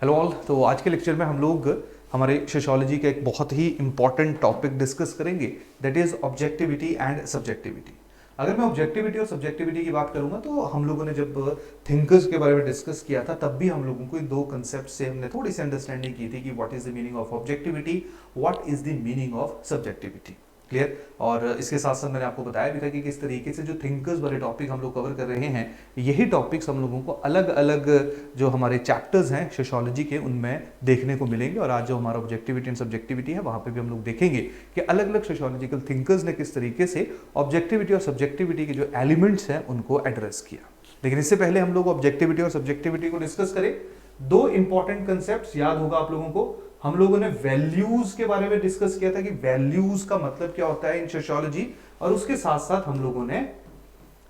Hello all. तो आज के लेक्चर में हम लोग हमारे सोशियोलॉजी का एक बहुत ही इंपॉर्टेंट टॉपिक डिस्कस करेंगे, that is objectivity and subjectivity. अगर मैं ऑब्जेक्टिविटी और सब्जेक्टिविटी की बात करूंगा तो हम लोगों ने जब थिंकर्स के बारे में डिस्कस किया था तब भी हम लोगों को इन दो कंसेप्ट से हमने थोड़ी सी अंडरस्टैंडिंग की थी कि what is the meaning of objectivity, what is the meaning of subjectivity. Clear. और इसके साथ साथ मैंने आपको बताया भी था कि किस तरीके से जो थिंकर्स वाले टॉपिक हम लोग कवर कर रहे हैं, यही टॉपिक्स हम लोगों को अलग अलग जो हमारे चैप्टर्स हैं सोशियोलॉजी के उनमें देखने को मिलेंगे। और आज जो हमारा ऑब्जेक्टिविटी एंड सब्जेक्टिविटी है वहां पे भी हम लोग देखेंगे कि अलग अलग सोशियोलॉजिकल थिंकर्स ने किस तरीके से ऑब्जेक्टिविटी और सब्जेक्टिविटी के जो एलिमेंट्स हैं उनको एड्रेस किया। लेकिन इससे पहले हम लोग ऑब्जेक्टिविटी और सब्जेक्टिविटी को डिस्कस करें। दो इंपॉर्टेंट कंसेप्ट याद होगा आप लोगों को। हम लोगों ने वैल्यूज के बारे में डिस्कस किया था कि वैल्यूज का मतलब क्या होता है इन सोशियोलॉजी, और उसके साथ साथ हम लोगों ने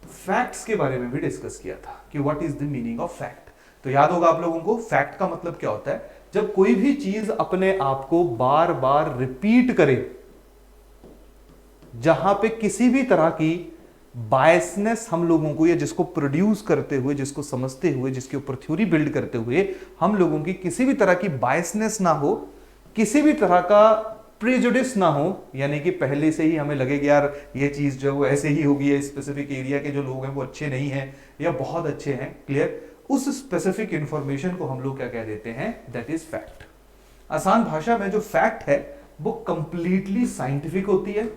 फैक्ट्स के बारे में भी डिस्कस किया था कि what is the meaning of fact. तो याद होगा आप लोगों को फैक्ट का मतलब क्या होता है, जब कोई भी चीज अपने आप को बार बार रिपीट करे, जहां पे किसी भी तरह की बायसनेस हम लोगों को, या जिसको प्रोड्यूस करते हुए, जिसको समझते हुए, जिसके ऊपर थ्योरी बिल्ड करते हुए हम लोगों की किसी भी तरह की बायसनेस ना हो, किसी भी तरह का प्रेजुडिस ना हो, यानी कि पहले से ही हमें लगे कि यार ये चीज जो है वो ऐसे ही होगी, है स्पेसिफिक एरिया के जो लोग हैं वो अच्छे नहीं हैं या बहुत अच्छे हैं। क्लियर। उस स्पेसिफिक इंफॉर्मेशन को हम लोग क्या कह देते हैं, दैट इज फैक्ट। आसान भाषा में जो फैक्ट है वो कंप्लीटली साइंटिफिक होती है,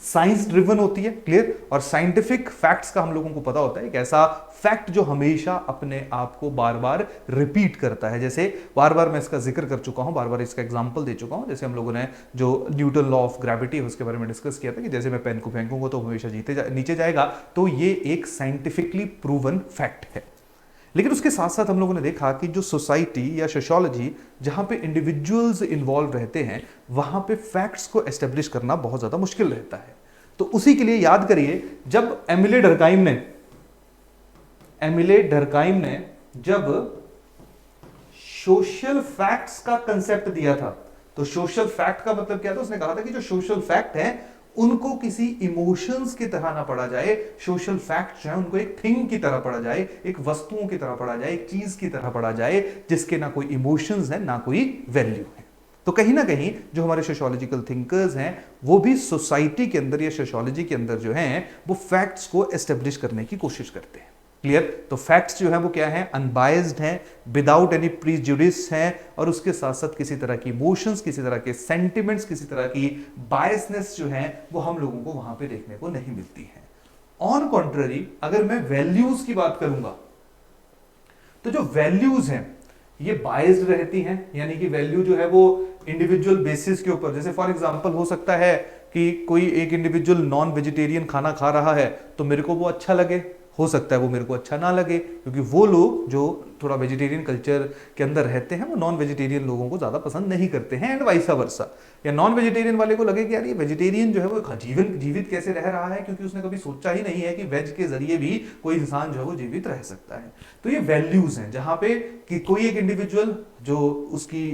साइंस ड्रिवन होती है। क्लियर। और साइंटिफिक फैक्ट्स का हम लोगों को पता होता है एक ऐसा फैक्ट जो हमेशा अपने आप को बार बार रिपीट करता है। जैसे बार बार मैं इसका जिक्र कर चुका हूं, बार बार इसका एग्जांपल दे चुका हूं। जैसे हम लोगों ने जो न्यूटन लॉ ऑफ ग्रेविटी है उसके बारे में डिस्कस किया था कि जैसे मैं पेन को फेंकूंगा तो हमेशा नीचे जाएगा। तो ये एक साइंटिफिकली प्रूवन फैक्ट है। लेकिन उसके साथ साथ हम लोगों ने देखा कि जो सोसाइटी या सोशियोलॉजी जहां पे इंडिविजुअल्स इन्वॉल्व रहते हैं, वहां पे फैक्ट्स को एस्टेब्लिश करना बहुत ज्यादा मुश्किल रहता है। तो उसी के लिए याद करिए, जब एमिले डर्काइम ने जब सोशल फैक्ट्स का कंसेप्ट दिया था, तो सोशल फैक्ट का मतलब क्या था, उसने कहा था कि जो सोशल फैक्ट है उनको किसी इमोशंस की तरह ना पढ़ा जाए। सोशल फैक्ट जो है उनको एक थिंग की तरह पढ़ा जाए, एक वस्तुओं की तरह पढ़ा जाए, एक चीज की तरह पढ़ा जाए जिसके ना कोई इमोशंस है ना कोई वैल्यू है। तो कहीं ना कहीं जो हमारे सोशियोलॉजिकल थिंकर्स हैं वो भी सोसाइटी के अंदर या सोशियोलॉजी के अंदर जो हैं वो फैक्ट्स को एस्टेब्लिश करने की कोशिश करते हैं। क्लियर। तो फैक्ट्स जो है वो क्या है, अनबायस्ड हैं, विदाउट एनी प्रीजुडिस हैं, और उसके साथ साथ किसी तरह की इमोशंस, किसी तरह के सेंटिमेंट्स, किसी तरह की बायसनेस जो है वो हम लोगों को वहां पे देखने को नहीं मिलती है। ऑन कॉन्ट्ररी अगर मैं वैल्यूज की बात करूंगा तो जो वैल्यूज हैं ये बायस्ड रहती हैं, यानी कि वैल्यू जो है वो इंडिविजुअल बेसिस के ऊपर, जैसे फॉर एग्जांपल हो सकता है कि कोई एक इंडिविजुअल नॉन वेजिटेरियन खाना खा रहा है तो मेरे को वो अच्छा लगे, हो सकता है वो मेरे को अच्छा ना लगे, क्योंकि वो लोग जो थोड़ा वेजिटेरियन कल्चर के अंदर रहते हैं वो नॉन वेजिटेरियन लोगों को ज्यादा पसंद नहीं करते हैं, एंड वाइस वर्सा। या नॉन वेजिटेरियन वाले को लगे कि यार ये वेजिटेरियन जो है वो जीवित कैसे रह रहा है, क्योंकि उसने कभी सोचा ही नहीं है कि वेज के जरिए भी कोई इंसान जो है वो जीवित रह सकता है। तो ये वैल्यूज हैं जहां पे कि कोई एक इंडिविजुअल जो उसकी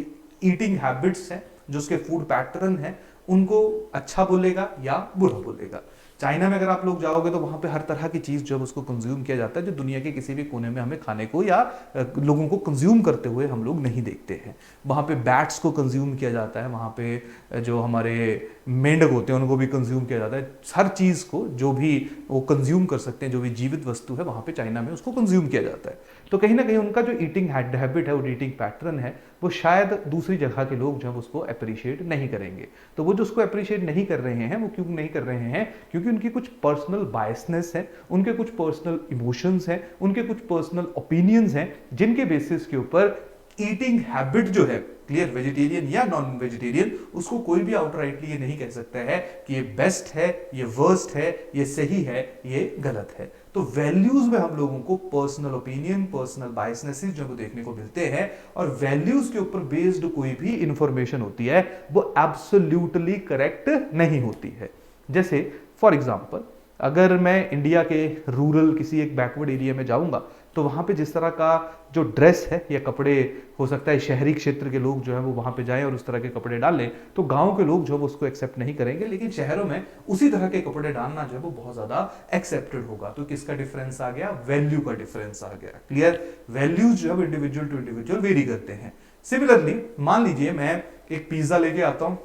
ईटिंग हैबिट्स हैं, जो उसके फूड पैटर्न है, उनको अच्छा बोलेगा या बुरा बोलेगा। चाइना में अगर आप लोग जाओगे तो वहां पे हर तरह की चीज जो है उसको कंज्यूम किया जाता है जो दुनिया के किसी भी कोने में हमें खाने को या लोगों को कंज्यूम करते हुए हम लोग नहीं देखते हैं। वहां पे बैट्स को कंज्यूम किया जाता है, वहां पे जो हमारे मेंढक होते हैं उनको भी कंज्यूम किया जाता है। हर चीज को जो भी वो कंज्यूम कर सकते हैं, जो भी जीवित वस्तु है वहां पे चाइना में उसको कंज्यूम किया जाता है। तो कहीं ना कहीं उनका जो ईटिंग हैबिट है, वो ईटिंग पैटर्न है, वो शायद दूसरी जगह के लोग जो है उसको अप्रिशिएट नहीं करेंगे। तो वो जो उसको अप्रिशिएट नहीं कर रहे हैं वो क्यों नहीं कर रहे हैं, क्योंकि उनकी कुछ पर्सनल बायसनेस है, उनके कुछ पर्सनल इमोशंस हैं, उनके कुछ पर्सनल ओपिनियंस हैं, जिनके बेसिस के ऊपर ईटिंग हैबिट जो है, क्लियर, वेजिटेरियन या नॉन वेजिटेरियन, उसको कोई भी आउटराइटली ये नहीं कह सकता है कि ये बेस्ट है, ये वर्स्ट है, ये सही है, ये गलत है। तो वैल्यूज में हम लोगों को पर्सनल ओपिनियन, पर्सनल बायसनेसेस जो देखने को मिलते हैं, और वैल्यूज के ऊपर बेस्ड कोई भी इंफॉर्मेशन होती है वो एब्सोल्युटली करेक्ट नहीं होती है। जैसे फॉर एग्जांपल अगर मैं इंडिया के रूरल किसी एक बैकवर्ड एरिया में जाऊंगा तो वहाँ पे जिस तरह का जो ड्रेस है या कपड़े, हो सकता है शहरी क्षेत्र के लोग जो है वो वहाँ पे जाएं और उस तरह के कपड़े डालें, तो गांव के लोग जो है वो उसको एक्सेप्ट नहीं करेंगे, लेकिन शहरों में उसी तरह के कपड़े डालना जो है वो बहुत ज़्यादा एक्सेप्टेड होगा। तो किसका डिफरेंस आ गया? वैल्यू का डिफरेंस आ गया। क्लियर? वैल्यूज जो है इंडिविजुअल टू इंडिविजुअल वेरी करते हैं। सिमिलरली मान लीजिए मैं एक पिज्ज़ा लेके आता हूँ,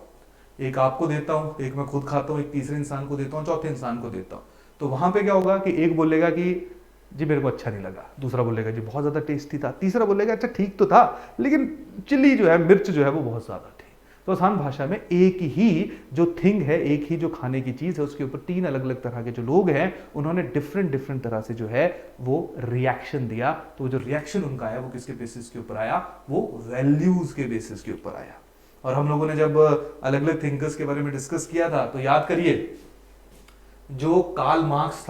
एक आपको देता हूँ, एक मैं खुद खाता हूँ, एक तीसरे इंसान को देता हूँ, चौथे इंसान को देता हूँ। तो वहां पे क्या होगा कि एक बोलेगा कि जी मेरे को अच्छा नहीं लगा, दूसरा बोलेगा जी बहुत ज़्यादा टेस्टी था, तीसरा बोलेगा अच्छा ठीक तो था लेकिन चिल्ली जो है, मिर्च जो है वो बहुत ज़्यादा थी। तो आसान भाषा में एक ही जो थिंग है, एक ही जो खाने की चीज़ है, उसके ऊपर तीन अलग अलग तरह के जो लोग हैं उन्होंने डिफरेंट डिफरेंट तरह से जो है वो रिएक्शन दिया। तो जो रिएक्शन उनका आया वो किसके बेसिस के ऊपर आया? वो वैल्यूज के बेसिस के ऊपर आया। और हम लोगों ने जब अलग अलग थिंकर्स के बारे में डिस्कस किया था तो याद करिए, जो कार्ल मार्क्स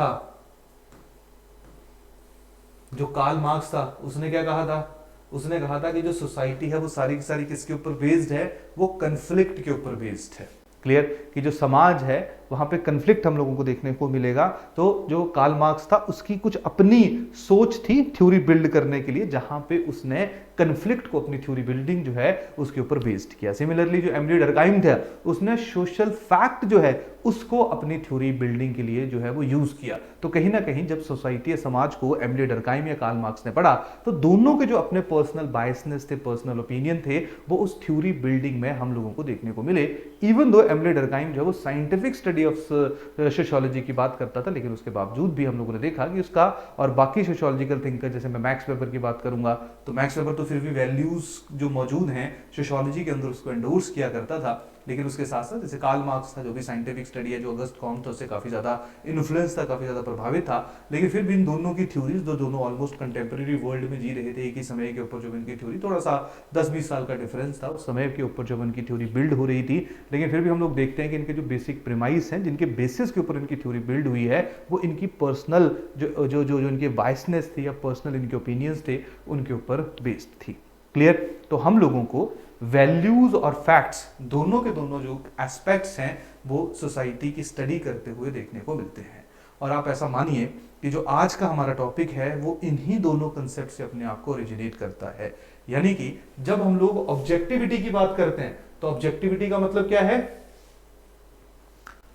था उसने क्या कहा था? उसने कहा था कि जो सोसाइटी है वो सारी की सारी किसके ऊपर बेस्ड है? वो कन्फ्लिक्ट के ऊपर बेस्ड है। क्लियर? कि जो समाज है वहां पे कन्फ्लिक्ट हम लोगों को देखने को मिलेगा। तो जो कार्ल मार्क्स था उसकी कुछ अपनी सोच थी थ्योरी बिल्ड करने के लिए, जहां पे उसने कन्फ्लिक्ट को अपनी थ्योरी बिल्डिंग जो है उसके ऊपर बेस्ड किया। सिमिलरली जो एमिली डर्कहाइम था उसने सोशल फैक्ट जो है उसको अपनी थ्योरी बिल्डिंग के लिए जो है वो यूज किया। तो कहीं ना कहीं जब सोसाइटी या समाज को एमिली डर्कहाइम या कार्ल मार्क्स ने पढ़ा तो दोनों के जो अपने पर्सनल बायसनेस थे, पर्सनल ओपिनियन थे, वो उस थ्योरी बिल्डिंग में हम लोगों को देखने को मिले। इवन दो एमिली डर्कहाइम जो है वो साइंटिफिक स्टडी ऑफ सोशियोलॉजी की बात करता था, लेकिन उसके बावजूद भी हम लोगों ने देखा कि उसका और बाकी सोशियोलॉजिकल थिंकर, जैसे मैं मैक्स वेबर की बात करूंगा तो मैक्स वेबर तो फिर भी वैल्यूज जो मौजूद हैं सोशियोलॉजी के अंदर उसको एंडोर्स किया करता था, लेकिन उसके साथ साथ जैसे कार्ल मार्क्स था जो भी साइंटिफिक स्टडी है, जो अगस्त कॉम्ट था उससे काफी ज्यादा इन्फ्लुएंस था, काफी ज्यादा प्रभावित था, लेकिन फिर भी इन दोनों की थ्योरीज, दोनों ऑलमोस्ट कंटेम्प्रेरी वर्ल्ड में जी रहे थे एक ही समय के ऊपर, जो इनकी थ्योरी थोड़ा सा 10-20 साल का डिफरेंस था उस समय के ऊपर जब इनकी थ्योरी बिल्ड हो रही थी, लेकिन फिर भी हम लोग देखते हैं कि इनके जो बेसिक प्रीमाइस हैं, जिनके बेसिस के ऊपर इनकी थ्योरी बिल्ड हुई है, वो इनकी पर्सनल जो इनके बायसनेस थी या पर्सनल इनके ओपिनियंस थे उनके ऊपर बेस्ड थी। क्लियर? तो हम लोगों को वैल्यूज और फैक्ट्स दोनों के दोनों जो एस्पेक्ट्स हैं वो सोसाइटी की स्टडी करते हुए देखने को मिलते हैं। और आप ऐसा मानिए कि जो आज का हमारा टॉपिक है वो इन्हीं दोनों कंसेप्ट से अपने आप को ओरिजिनेट करता है। यानी कि जब हम लोग ऑब्जेक्टिविटी की बात करते हैं तो ऑब्जेक्टिविटी का मतलब क्या है?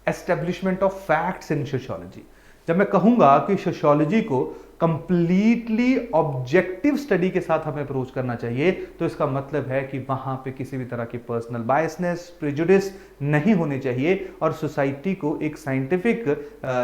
Establishment of facts in sociology. जब मैं कहूंगा कि सोशियोलॉजी को कंप्लीटली ऑब्जेक्टिव स्टडी के साथ हमें अप्रोच करना चाहिए, तो इसका मतलब है कि वहां पे किसी भी तरह की पर्सनल बायसनेस, प्रेजुडिस नहीं होने चाहिए, और सोसाइटी को एक साइंटिफिक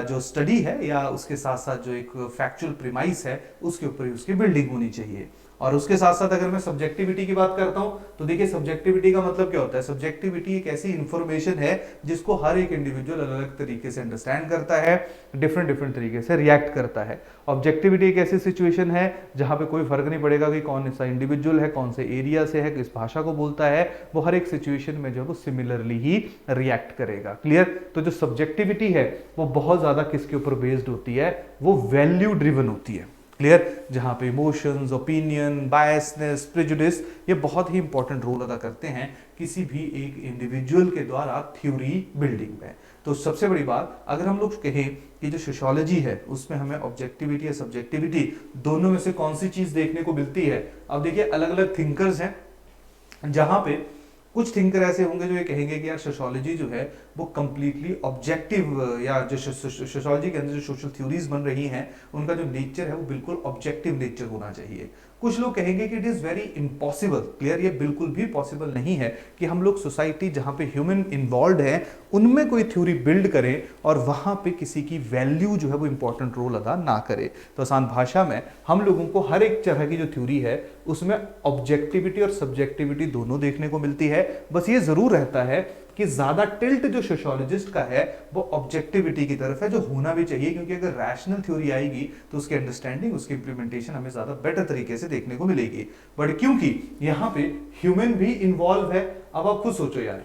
जो स्टडी है या उसके साथ साथ जो एक फैक्चुअल प्रीमाइस है उसके ऊपर उसकी बिल्डिंग होनी चाहिए। और उसके साथ साथ अगर मैं सब्जेक्टिविटी की बात करता हूं तो देखिए सब्जेक्टिविटी का मतलब क्या होता है? सब्जेक्टिविटी एक ऐसी इंफॉर्मेशन है जिसको हर एक इंडिविजुअल अलग अलग तरीके से अंडरस्टैंड करता है, डिफरेंट डिफरेंट तरीके से रिएक्ट करता है। ऑब्जेक्टिविटी एक ऐसी सिचुएशन है जहां पे कोई फर्क नहीं पड़ेगा कि कौन सा इंडिविजुअल है, कौन से एरिया से है, किस भाषा को बोलता है, वो हर एक सिचुएशन में जो है वो सिमिलरली ही रिएक्ट करेगा। क्लियर? तो जो सब्जेक्टिविटी है वो बहुत ज्यादा किसके ऊपर बेस्ड होती है? वो वैल्यू ड्रिवन होती है। क्लियर? जहां पे इमोशंस, ओपिनियन, बायसनेस, प्रेजुडिस ये बहुत ही इंपॉर्टेंट रोल अदा करते हैं किसी भी एक इंडिविजुअल के द्वारा थ्योरी बिल्डिंग में। तो सबसे बड़ी बात, अगर हम लोग कहें कि जो सोशियोलॉजी है उसमें हमें ऑब्जेक्टिविटी या सब्जेक्टिविटी दोनों में से कौन सी चीज देखने को मिलती है? अब देखिए अलग अलग थिंकर्स हैं, जहां पे कुछ थिंकर ऐसे होंगे जो ये कहेंगे कि यार सोशियोलॉजी जो है वो कंप्लीटली ऑब्जेक्टिव, या जो सोशियोलॉजी के अंदर जो सोशल थ्योरीज बन रही हैं उनका जो नेचर है वो बिल्कुल ऑब्जेक्टिव नेचर होना चाहिए। कुछ लोग कहेंगे कि it is very impossible. Clear? ये बिल्कुल भी पॉसिबल नहीं है कि हम लोग सोसाइटी जहां पे ह्यूमन इन्वॉल्व है उनमें कोई थ्योरी बिल्ड करें और वहां पे किसी की वैल्यू जो है वो इंपॉर्टेंट रोल अदा ना करे। तो आसान भाषा में हम लोगों को हर एक तरह की जो थ्योरी है उसमें ऑब्जेक्टिविटी और सब्जेक्टिविटी दोनों देखने को मिलती है। बस ये जरूर रहता है कि ज्यादा टिल्ट जो सोशियोलॉजिस्ट का है वो ऑब्जेक्टिविटी की तरफ है, जो होना भी चाहिए, क्योंकि अगर रैशनल थ्योरी आएगी तो उसकी अंडरस्टैंडिंग, उसकी इंप्लीमेंटेशन हमें ज्यादा बेटर तरीके से देखने को मिलेगी। बट क्योंकि यहां पे ह्यूमन भी इन्वॉल्व है, अब आप खुद सोचो यार,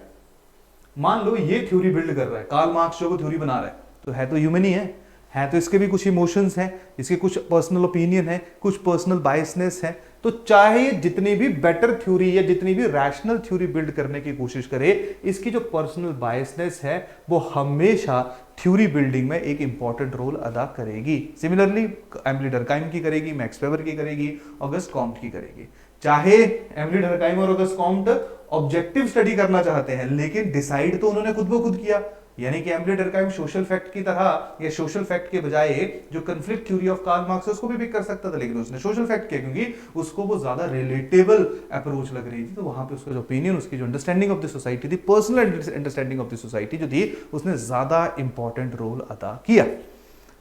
मान लो ये थ्योरी बिल्ड कर रहा है, कार्ल मार्क्स जो थ्योरी बना रहा है तो ह्यूमन ही है, है तो इसके भी कुछ इमोशंस हैं, इसके कुछ पर्सनल ओपिनियन है, कुछ पर्सनल बायसनेस है। तो चाहे ये जितनी भी बेटर थ्योरी या जितनी भी रैशनल थ्योरी बिल्ड करने की कोशिश करे, इसकी जो पर्सनल बायसनेस है वो हमेशा थ्योरी बिल्डिंग में एक इंपॉर्टेंट रोल अदा करेगी। सिमिलरली एमिली डर्कहाइम की करेगी, मैक्स वेबर की करेगी, ऑगस्ट कॉम्ट की करेगी। चाहे एमिली डर्कहाइम और ऑगस्ट कॉम्ट ऑब्जेक्टिव स्टडी करना चाहते हैं, लेकिन डिसाइड तो उन्होंने खुद ब खुद किया। यानी कि एमिली डर्कहाइम सोशल फैक्ट की तरह या सोशल फैक्ट के बजाय जो conflict theory of Karl Marx है उसको भी पिक कर सकता था, लेकिन उसने सोशल फैक्ट किया क्योंकि उसको वो ज्यादा रिलेटेबल अप्रोच लग रही थी। तो वहां पे उसका जो ओपिनियन, उसकी जो अंडरस्टैंडिंग ऑफ द सोसाइटी थी, personal understanding of the society जो थी, उसने ज्यादा इंपॉर्टेंट रोल अदा किया।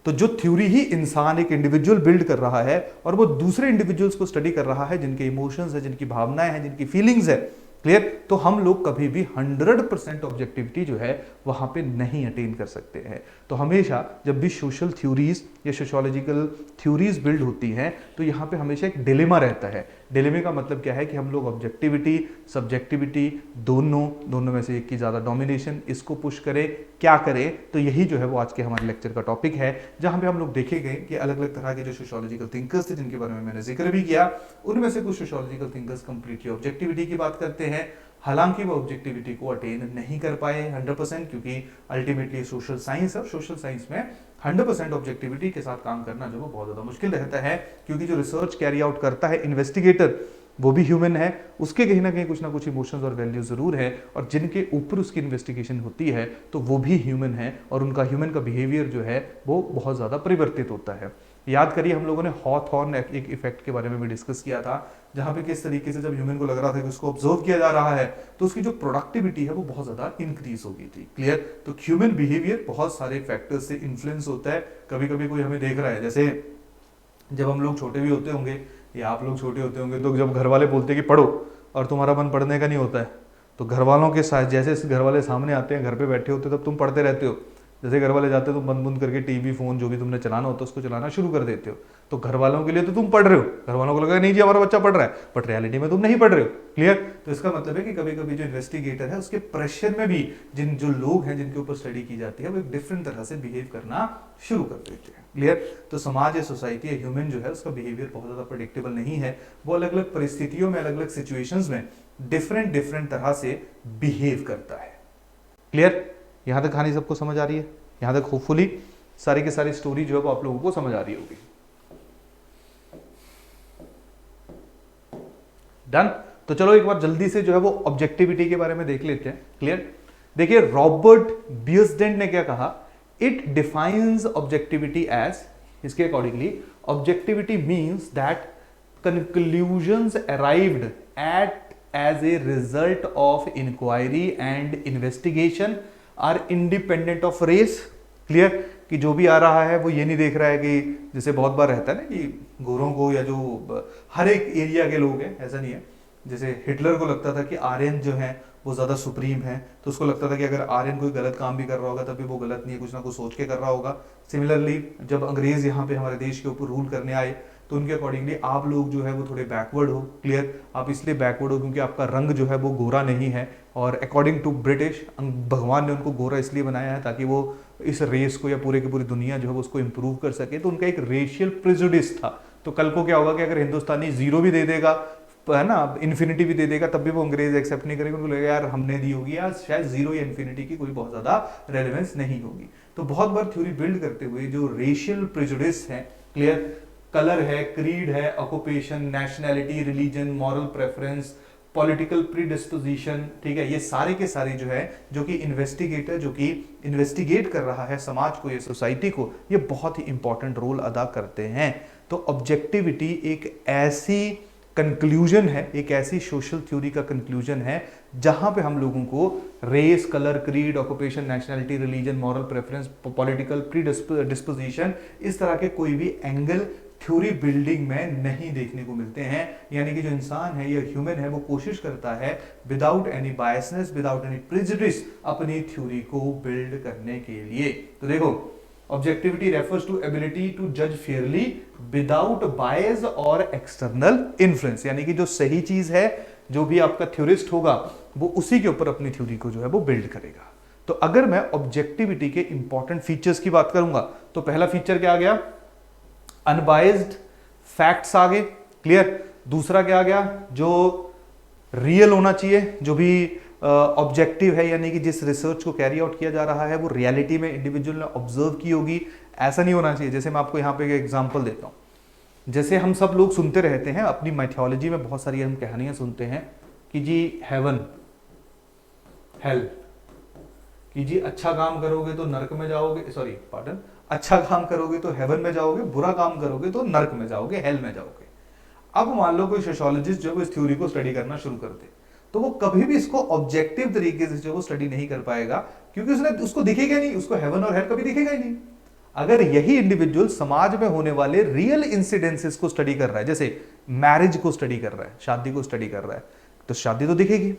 तो जो थ्योरी ही इंसान एक इंडिविजुअल बिल्ड कर रहा है और वो दूसरे इंडिविजुअल्स को स्टडी कर रहा है, जिनके इमोशंस है, जिनकी भावनाएं हैं, जिनकी फीलिंग्स है, क्लियर, तो हम लोग कभी भी 100% ऑब्जेक्टिविटी जो है वहां पे नहीं अटेन कर सकते हैं। तो हमेशा जब भी सोशल थ्योरीज या सोशियोलॉजिकल थ्योरीज बिल्ड होती हैं तो यहाँ पे हमेशा एक डिलेमा रहता है। डिलेमे का मतलब क्या है कि हम लोग ऑब्जेक्टिविटी, सब्जेक्टिविटी दोनों में से एक की ज़्यादा डोमिनेशन, इसको पुश करें, क्या करें। तो यही जो है वो आज के हमारे लेक्चर का टॉपिक है, जहाँ पे हम लोग देखेंगे कि अलग अलग तरह के जो सोशियोलॉजिकल थिंकर्स थे जिनके बारे में मैंने जिक्र भी किया, उनमें से कुछ सोशियोलॉजिकल थिंकर्स कंप्लीटली ऑब्जेक्टिविटी की बात करते हैं, हालांकि वो ऑब्जेक्टिविटी को अटेन नहीं कर पाए 100%, क्योंकि अल्टीमेटली सोशल साइंस है, सोशल साइंस में 100% ऑब्जेक्टिविटी के साथ काम करना जो वो बहुत ज़्यादा मुश्किल रहता है, क्योंकि जो रिसर्च कैरी आउट करता है इन्वेस्टिगेटर वो भी ह्यूमन है, उसके कहीं ना कुछ इमोशंस और वैल्यूज जरूर है, और जिनके ऊपर उसकी इन्वेस्टिगेशन होती है तो वो भी ह्यूमन है, और उनका ह्यूमन का बिहेवियर जो है वो बहुत ज़्यादा परिवर्तित होता है। याद करिए हम लोगों ने हॉथॉर्न एक इफेक्ट के बारे में भी डिस्कस किया था, जहां पे किस तरीके से जब ह्यूमन को लग रहा था कि उसको ऑब्जर्व किया जा रहा है तो उसकी जो प्रोडक्टिविटी है वो बहुत ज्यादा इंक्रीज हो गई थी। क्लियर? तो ह्यूमन बिहेवियर बहुत सारे फैक्टर्स से इन्फ्लुएंस होता है। कभी कभी कोई हमें देख रहा है, जैसे जब हम लोग छोटे भी होते होंगे या आप लोग छोटे होते होंगे, तो जब घर वाले बोलते हैं कि पढ़ो और तुम्हारा मन पढ़ने का नहीं होता है, तो घर वालों के साथ जैसे घर वाले सामने आते हैं, घर पे बैठे होते हो, तब तुम पढ़ते रहते हो। जैसे घर वाले जाते हो तो बंद बंद करके टीवी, फोन जो भी तुमने चलाना होता है उसको चलाना शुरू कर देते हो। तो घर वालों के लिए तो तुम पढ़ रहे हो, घर वालों को लगा नहीं जी हमारा बच्चा पढ़ रहा है, बट रियलिटी में तुम नहीं पढ़ रहे हो। क्लियर? तो इसका मतलब है कि कभी कभी जो इन्वेस्टिगेटर है उसके प्रेशर में भी जो लोग हैं जिनके ऊपर स्टडी की जाती है वो एक डिफरेंट तरह से बिहेव करना शुरू कर देते हैं। क्लियर? तो समाज या सोसाइटी या ह्यूमन जो है उसका बिहेवियर बहुत ज्यादा प्रेडिक्टेबल नहीं है, वो अलग अलग परिस्थितियों में, अलग अलग सिचुएशंस में डिफरेंट तरह से बिहेव करता है। क्लियर? यहां तक कहानी सबको समझ आ रही है? यहां तक होपफुली सारी की सारी स्टोरी जो है वो आप लोगों को समझ आ रही होगी। डन? तो चलो एक बार जल्दी से जो है वो ऑब्जेक्टिविटी के बारे में देख लेते हैं। क्लियर? देखिए रॉबर्ट बियर्सडेंट ने क्या कहा, इट डिफाइंस ऑब्जेक्टिविटी एज, इसके accordingly objectivity means that conclusions arrived at as a result of inquiry and investigation are independent of race. Clear? कि जो भी आ रहा है वो ये नहीं देख रहा है कि जैसे बहुत बार रहता है ना कि गोरों को या जो हर एक एरिया के लोग हैं, ऐसा नहीं है, जैसे हिटलर को लगता था कि आर्यन जो है वो ज्यादा सुप्रीम है, तो उसको लगता था कि अगर आर्यन कोई गलत काम भी कर रहा होगा तब भी वो गलत नहीं है, कुछ ना कुछ सोच के कर रहा होगा। सिमिलरली जब अंग्रेज यहाँ पे हमारे देश के ऊपर रूल करने आए तो उनके अकॉर्डिंगली आप लोग जो है वो थोड़े बैकवर्ड हो। क्लियर? आप इसलिए बैकवर्ड हो क्योंकि आपका रंग जो है वो गोरा नहीं है, और अकॉर्डिंग टू ब्रिटिश भगवान ने उनको गोरा इसलिए बनाया है ताकि वो इस रेस को या पूरे की पूरी दुनिया जो है वो उसको इंप्रूव कर सके। तो उनका एक रेशियल प्रेजुडिस था। तो कल को क्या होगा कि अगर हिंदुस्तानी जीरो भी दे देगा, है ना, इन्फिनिटी भी दे देगा, तब भी वो अंग्रेज एक्सेप्ट नहीं करेंगे, उनको लगेगा यार हमने दी होगी, या शायद जीरो या इन्फिनिटी की कोई बहुत ज्यादा रेलेवेंस नहीं होगी। तो बहुत बार थ्योरी बिल्ड करते हुए जो रेशियल प्रेजुडिस है, क्लियर, कलर है, क्रीड है, occupation, nationality, religion, moral preference, political predisposition, ठीक है, ये सारे के सारे जो है जो कि इन्वेस्टिगेटर जो कि इन्वेस्टिगेट कर रहा है समाज को या सोसाइटी को, ये बहुत ही इंपॉर्टेंट रोल अदा करते हैं। तो ऑब्जेक्टिविटी एक ऐसी कंक्लूजन है, एक ऐसी सोशल थ्योरी का कंक्लूजन है जहां पे हम लोगों को race, colour, creed, occupation, nationality, religion, moral preference, political predisposition, इस तरह के कोई भी एंगल थ्योरी बिल्डिंग में नहीं देखने को मिलते हैं। यानी कि जो इंसान है या ह्यूमन है वो कोशिश करता है without any biasness, without any prejudice अपनी थ्योरी को बिल्ड करने के लिए। तो देखो objectivity refers to ability to जज फेयरली विदाउट बायस और एक्सटर्नल इन्फ्लुएंस, यानी कि जो सही चीज है, जो भी आपका थ्योरिस्ट होगा वो उसी के ऊपर अपनी थ्योरी को जो है वो बिल्ड करेगा। तो अगर मैं ऑब्जेक्टिविटी के इंपॉर्टेंट फीचर्स की बात करूंगा तो पहला फीचर क्या आ गया, अनबाइज्ड फैक्ट्स आ गए, क्लियर। दूसरा क्या आ गया, जो रियल होना चाहिए, जो भी ऑब्जेक्टिव है यानी कि जिस रिसर्च को कैरी आउट किया जा रहा है वो रियलिटी में इंडिविजुअल ने ऑब्जर्व की होगी, ऐसा नहीं होना चाहिए। जैसे मैं आपको यहाँ पे एक एग्जांपल देता हूँ, जैसे हम सब लोग सुनते रहते हैं अपनी माइथोलॉजी में बहुत सारी हम कहानियां सुनते हैं कि जी हेवन हेल, कि जी अच्छा काम करोगे तो नरक में जाओगे, सॉरी पार्डन, अच्छा काम करोगे तो हेवन में जाओगे, बुरा काम करोगे तो नरक में जाओगे, हेल में जाओगे। अब मान लो कोई सोशियोलॉजिस्ट जो इस थ्योरी को स्टडी करना शुरू कर दे तो वो कभी भी इसको ऑब्जेक्टिव तरीके से जो वो स्टडी नहीं कर पाएगा, क्योंकि उसको दिखेगा नहीं, उसको हेवन और हेल कभी दिखेगा ही नहीं। अगर यही इंडिविजुअल समाज में होने वाले रियल इंसिडेंसेस को स्टडी कर रहा है, जैसे मैरिज को स्टडी कर रहा है, शादी को स्टडी कर रहा है, तो शादी तो दिखेगी।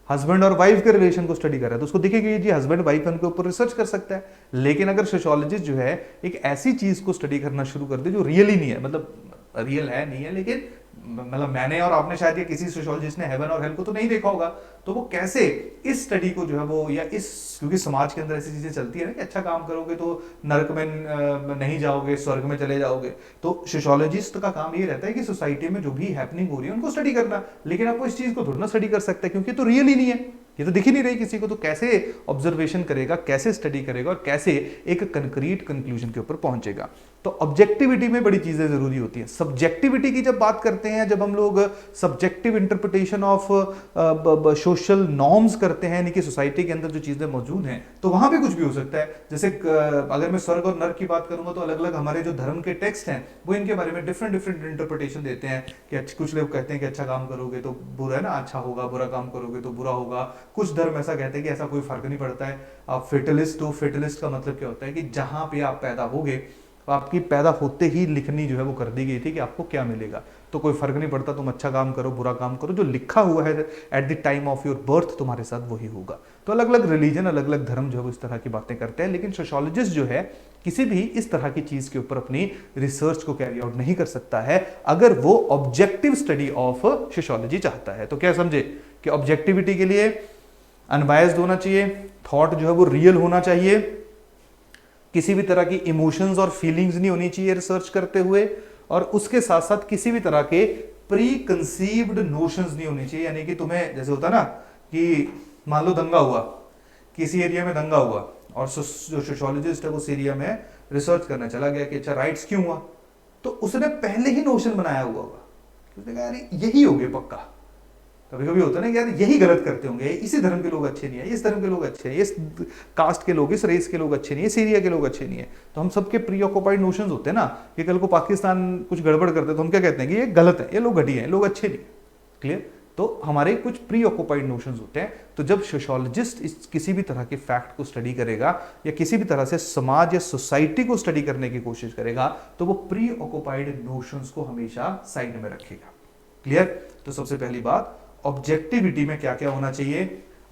हस्बैंड और वाइफ के रिलेशन को स्टडी कर रहा है तो उसको दिखेगी जी हस्बैंड वाइफ उनके ऊपर रिसर्च कर सकता है। लेकिन अगर सोशियोलॉजिस्ट जो है एक ऐसी चीज को स्टडी करना शुरू कर दे जो रियल ही नहीं है, मतलब रियल है नहीं है, लेकिन मतलब मैंने और आपने शायद या किसी सोशियोलॉजिस्ट ने हेवन और हेल को तो नहीं देखा होगा, तो वो कैसे इस स्टडी को जो है वो, या इस, क्योंकि समाज के अंदर ऐसी चीजें चलती है ना कि अच्छा काम करोगे तो नरक में नहीं जाओगे, स्वर्ग में चले जाओगे। तो सोशियोलॉजिस्ट का काम ये रहता है कि सोसाइटी में जो भी हैपनिंग हो रही है उनको स्टडी करना, लेकिन आपको इस चीज को थोड़ा ना स्टडी कर सकते हैं क्योंकि तो रियल ही नहीं है, ये तो दिख ही नहीं रही किसी को, तो कैसे ऑब्जर्वेशन करेगा, कैसे स्टडी करेगा और कैसे एक कंक्रीट कंक्लूजन के ऊपर पहुंचेगा। तो ऑब्जेक्टिविटी में बड़ी चीजें जरूरी होती हैं। सब्जेक्टिविटी की जब बात करते हैं, जब हम लोग subjective interpretation of social norms करते हैं, यानी कि सोसाइटी के अंदर जो चीजें मौजूद हैं, तो वहां पे कुछ भी हो सकता है। जैसे अगर मैं स्वर्ग और नरक की बात करूंगा तो अलग अलग हमारे जो धर्म के टेक्स्ट हैं वो इनके बारे में डिफरेंट डिफरेंट इंटरप्रिटेशन देते हैं कि कुछ लोग कहते हैं कि अच्छा काम करोगे तो बुरा है ना, अच्छा होगा, बुरा काम करोगे तो बुरा होगा। कुछ धर्म ऐसा कहते हैं कि ऐसा कोई फर्क नहीं पड़ता है, आप फेटलिस्ट हो। फेटलिस्ट का मतलब क्या होता है कि जहां पे आप पैदा होगे आपकी पैदा होते ही लिखनी जो है वो कर दी गई थी कि आपको क्या मिलेगा, तो कोई फर्क नहीं पड़ता, तुम अच्छा काम करो बुरा काम करो, जो लिखा हुआ है at the time of your birth तुम्हारे साथ वही होगा। तो अलग अलग रिलीजन, अलग अलग धर्म जो है इस तरह की बातें करते हैं, लेकिन सोशियोलॉजिस्ट जो है किसी भी इस तरह की चीज के ऊपर अपनी रिसर्च को कैरी आउट नहीं कर सकता है अगर वो ऑब्जेक्टिव स्टडी ऑफ सोशियोलॉजी चाहता है। तो क्या समझे कि ऑब्जेक्टिविटी के लिए अनबायस्ड होना चाहिए, थॉट जो है वो रियल होना चाहिए, किसी भी तरह की इमोशंस और फीलिंग्स नहीं होनी चाहिए रिसर्च करते हुए, और उसके साथ साथ किसी भी तरह के प्री कंसीव्ड नोशंस नहीं होनी चाहिए। यानी कि तुम्हें जैसे होता ना कि मान लो दंगा हुआ, किसी एरिया में दंगा हुआ और जो सोशियोलॉजिस्ट है वो उस एरिया में रिसर्च करने चला गया कि अच्छा राइट्स क्यों हुआ, तो उसने पहले ही नोशन बनाया हुआ होगा, उसने कहा यार यही हो गया पक्का। कभी कभी होता है ना कि यार यही गलत करते होंगे, इसी धर्म के लोग अच्छे नहीं है, इस धर्म के लोग अच्छे हैं, इस कास्ट के लोग, इस रेस के लोग अच्छे नहीं है, इस एरिया के लोग अच्छे नहीं है। तो हम सबके प्री ऑक्युपाइड नोशंस होते हैं ना कि कल को पाकिस्तान कुछ गड़बड़ करते हैं तो हम क्या कहते हैं कि ये गलत है, ये लोग घटिया हैं, लोग अच्छे नहीं। क्लियर? तो हमारे कुछ प्री ऑक्युपाइड नोशंस होते हैं। तो जब सोशियोलॉजिस्ट इस किसी भी तरह के फैक्ट को स्टडी करेगा या किसी भी तरह से समाज या सोसाइटी को स्टडी करने की कोशिश करेगा तो वो प्री ऑक्युपाइड नोशंस को हमेशा साइड में रखेगा। क्लियर? तो सबसे पहली बात, ऑब्जेक्टिविटी में क्या क्या होना चाहिए,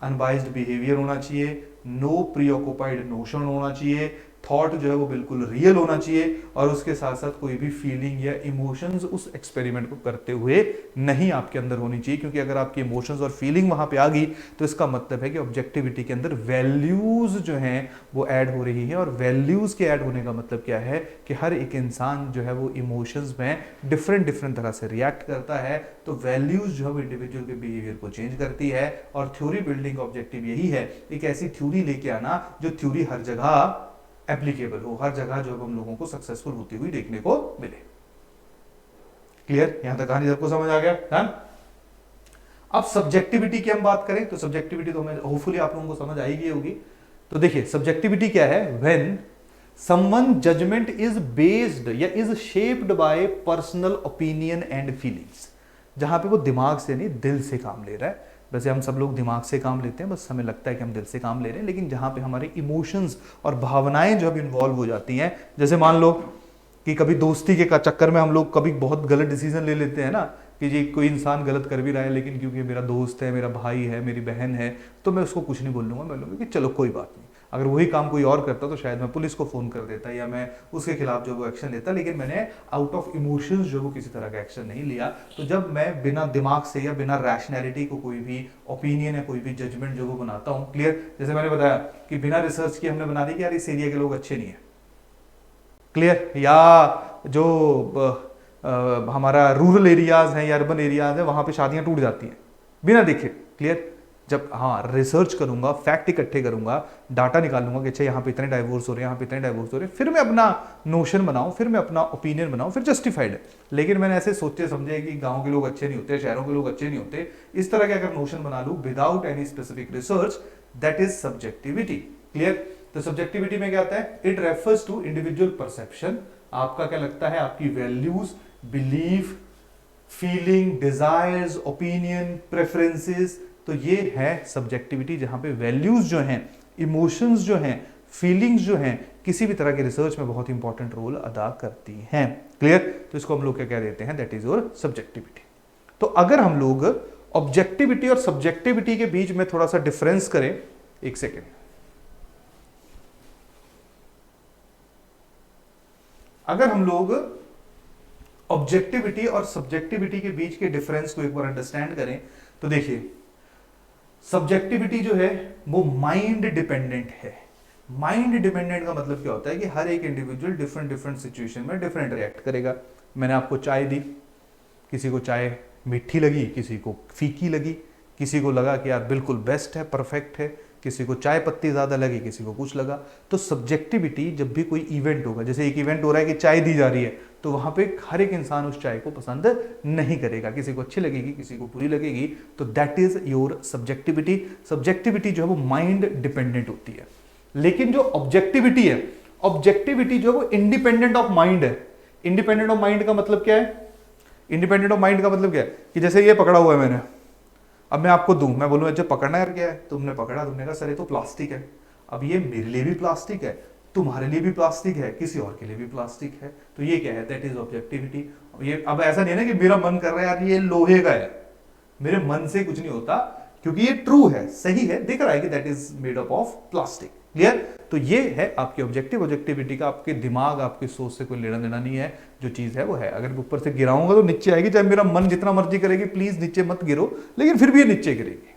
अनबाइज्ड बिहेवियर होना चाहिए, नो प्री ऑक्युपाइड नोशन होना चाहिए, थॉट जो है वो बिल्कुल रियल होना चाहिए, और उसके साथ साथ कोई भी फीलिंग या इमोशंस उस एक्सपेरिमेंट को करते हुए नहीं आपके अंदर होनी चाहिए, क्योंकि अगर आपकी इमोशंस और फीलिंग वहां पे आ गई तो इसका मतलब है कि ऑब्जेक्टिविटी के अंदर वैल्यूज जो हैं वो ऐड हो रही है। और वैल्यूज के ऐड होने का मतलब क्या है कि हर एक इंसान जो है वो इमोशंस में डिफरेंट डिफरेंट तरह से रिएक्ट करता है। तो वैल्यूज जो है वो इंडिविजुअल के बिहेवियर को चेंज करती है, और थ्योरी बिल्डिंग का ऑब्जेक्टिव यही है, एक ऐसी थ्योरी लेके आना जो थ्योरी हर जगह एप्लीकेबल हो, हर जगह जो हम लोगों को सक्सेसफुल होती हुई देखने को मिले। क्लियर? यहां तक कहानी सबको समझ आ गया? डन? अब सब्जेक्टिविटी की हम बात करें तो सब्जेक्टिविटी तो हमें होपफुली आप लोगों को समझ आएगी होगी। तो देखिए सब्जेक्टिविटी क्या है, when someone judgement is based या is shaped by personal opinion and feelings, जहां पे वो दिमाग से नहीं दिल से काम ले रहा है। वैसे हम सब लोग दिमाग से काम लेते हैं, बस हमें लगता है कि हम दिल से काम ले रहे हैं, लेकिन जहाँ पे हमारे इमोशंस और भावनाएं जो अब इन्वॉल्व हो जाती हैं, जैसे मान लो कि कभी दोस्ती के चक्कर में हम लोग कभी बहुत गलत डिसीजन ले लेते हैं ना कि जी कोई इंसान गलत कर भी रहा है, लेकिन क्योंकि मेरा दोस्त है, मेरा भाई है, मेरी बहन है, तो मैं उसको कुछ नहीं बोल लूँगा, मैं बोलूँगा कि चलो कोई बात नहीं। अगर वही काम कोई और करता तो शायद मैं पुलिस को फोन कर देता या मैं उसके खिलाफ जो वो एक्शन लेता, लेकिन मैंने आउट ऑफ इमोशंस जो वो किसी तरह का एक्शन नहीं लिया। तो जब मैं बिना दिमाग से या बिना रैशनैलिटी को कोई भी ओपिनियन या कोई भी जजमेंट जो वो बनाता हूँ, क्लियर, जैसे मैंने बताया कि बिना रिसर्च के हमने बना दी कि यार इस एरिया के लोग अच्छे नहीं है, क्लियर, या जो हमारा रूरल एरियाज हैं या अर्बन एरियाज है वहां पे शादियां टूट जाती हैं बिना देखे, क्लियर। जब हाँ रिसर्च करूंगा, फैक्ट इकट्ठे करूंगा, डाटा निकालूंगा कि अच्छा यहाँ पे इतने डाइवोर्स हो रहे हैं, यहाँ पे इतने डाइवोर्स हो रहे हैं, फिर मैं अपना नोशन बनाऊं, फिर मैं अपना ओपिनियन बनाऊं, फिर जस्टिफाइड है। लेकिन मैंने ऐसे सोचे समझे कि गांव के लोग अच्छे नहीं होते, शहरों के लोग अच्छे नहीं होते, इस तरह के अगर नोशन बना लूं without any specific research, that is subjectivity, clear. तो सब्जेक्टिविटी में क्या आता है, it refers to individual perception, आपका क्या लगता है, आपकी values, belief, feeling, desires, opinion, preferences, तो ये है सब्जेक्टिविटी, जहां पे वैल्यूज जो हैं, इमोशंस जो हैं, फीलिंग्स जो हैं, किसी भी तरह के रिसर्च में बहुत इंपॉर्टेंट रोल अदा करती हैं, क्लियर। तो इसको हम लोग क्या कह देते हैं, दैट इज योर सब्जेक्टिविटी। तो अगर हम लोग ऑब्जेक्टिविटी और सब्जेक्टिविटी के बीच में थोड़ा सा डिफरेंस करें, एक सेकेंड, अगर हम लोग ऑब्जेक्टिविटी और सब्जेक्टिविटी के बीच के डिफरेंस को एक बार अंडरस्टैंड करें तो देखिए, सब्जेक्टिविटी जो है वो माइंड डिपेंडेंट है। माइंड डिपेंडेंट का मतलब क्या होता है कि हर एक इंडिविजुअल डिफरेंट डिफरेंट सिचुएशन में डिफरेंट रिएक्ट करेगा। मैंने आपको चाय दी, किसी को चाय मीठी लगी, किसी को फीकी लगी, किसी को लगा कि यार बिल्कुल बेस्ट है, परफेक्ट है, किसी को चाय पत्ती ज्यादा लगी, किसी को कुछ लगा। तो सब्जेक्टिविटी, जब भी कोई इवेंट होगा, जैसे एक इवेंट हो रहा है कि चाय दी जा रही है, तो वहां पे हर एक इंसान उस चाय को पसंद नहीं करेगा, किसी को अच्छी लगेगी, किसी को बुरी लगेगी। तो that is your subjectivity. Subjectivity जो है वो माइंड डिपेंडेंट होती है। लेकिन जो ऑब्जेक्टिविटी है, ऑब्जेक्टिविटी जो है वो इंडिपेंडेंट ऑफ माइंड है। इंडिपेंडेंट ऑफ माइंड का मतलब क्या है, इंडिपेंडेंट ऑफ माइंड का मतलब क्या है कि जैसे ये पकड़ा हुआ है मैंने, अब मैं आपको दूं, मैं बोलूं अच्छा पकड़ना यार क्या है, तुमने पकड़ा, तुमने कहा सर ये तो प्लास्टिक है। अब ये मेरे लिए भी प्लास्टिक है, तुम्हारे लिए भी प्लास्टिक है, किसी और के लिए भी प्लास्टिक है। तो ये क्या है, दैट इज ऑब्जेक्टिविटी। ये अब ऐसा नहीं है ना कि मेरा मन कर रहा है यार ये लोहे का है, मेरे मन से कुछ नहीं होता, क्योंकि ये ट्रू है, सही है, दिख रहा है कि that is made up of plastic, clear. तो ये है आपकी ऑब्जेक्टिव। ऑब्जेक्टिविटी का आपके दिमाग, आपकी सोच से कोई लेना देना नहीं है, जो चीज है वो है। अगर ऊपर से गिराऊंगा तो नीचे आएगी, चाहे मेरा मन जितना मर्जी करेगी प्लीज नीचे मत गिरो, लेकिन फिर भी ये नीचे गिरेगी,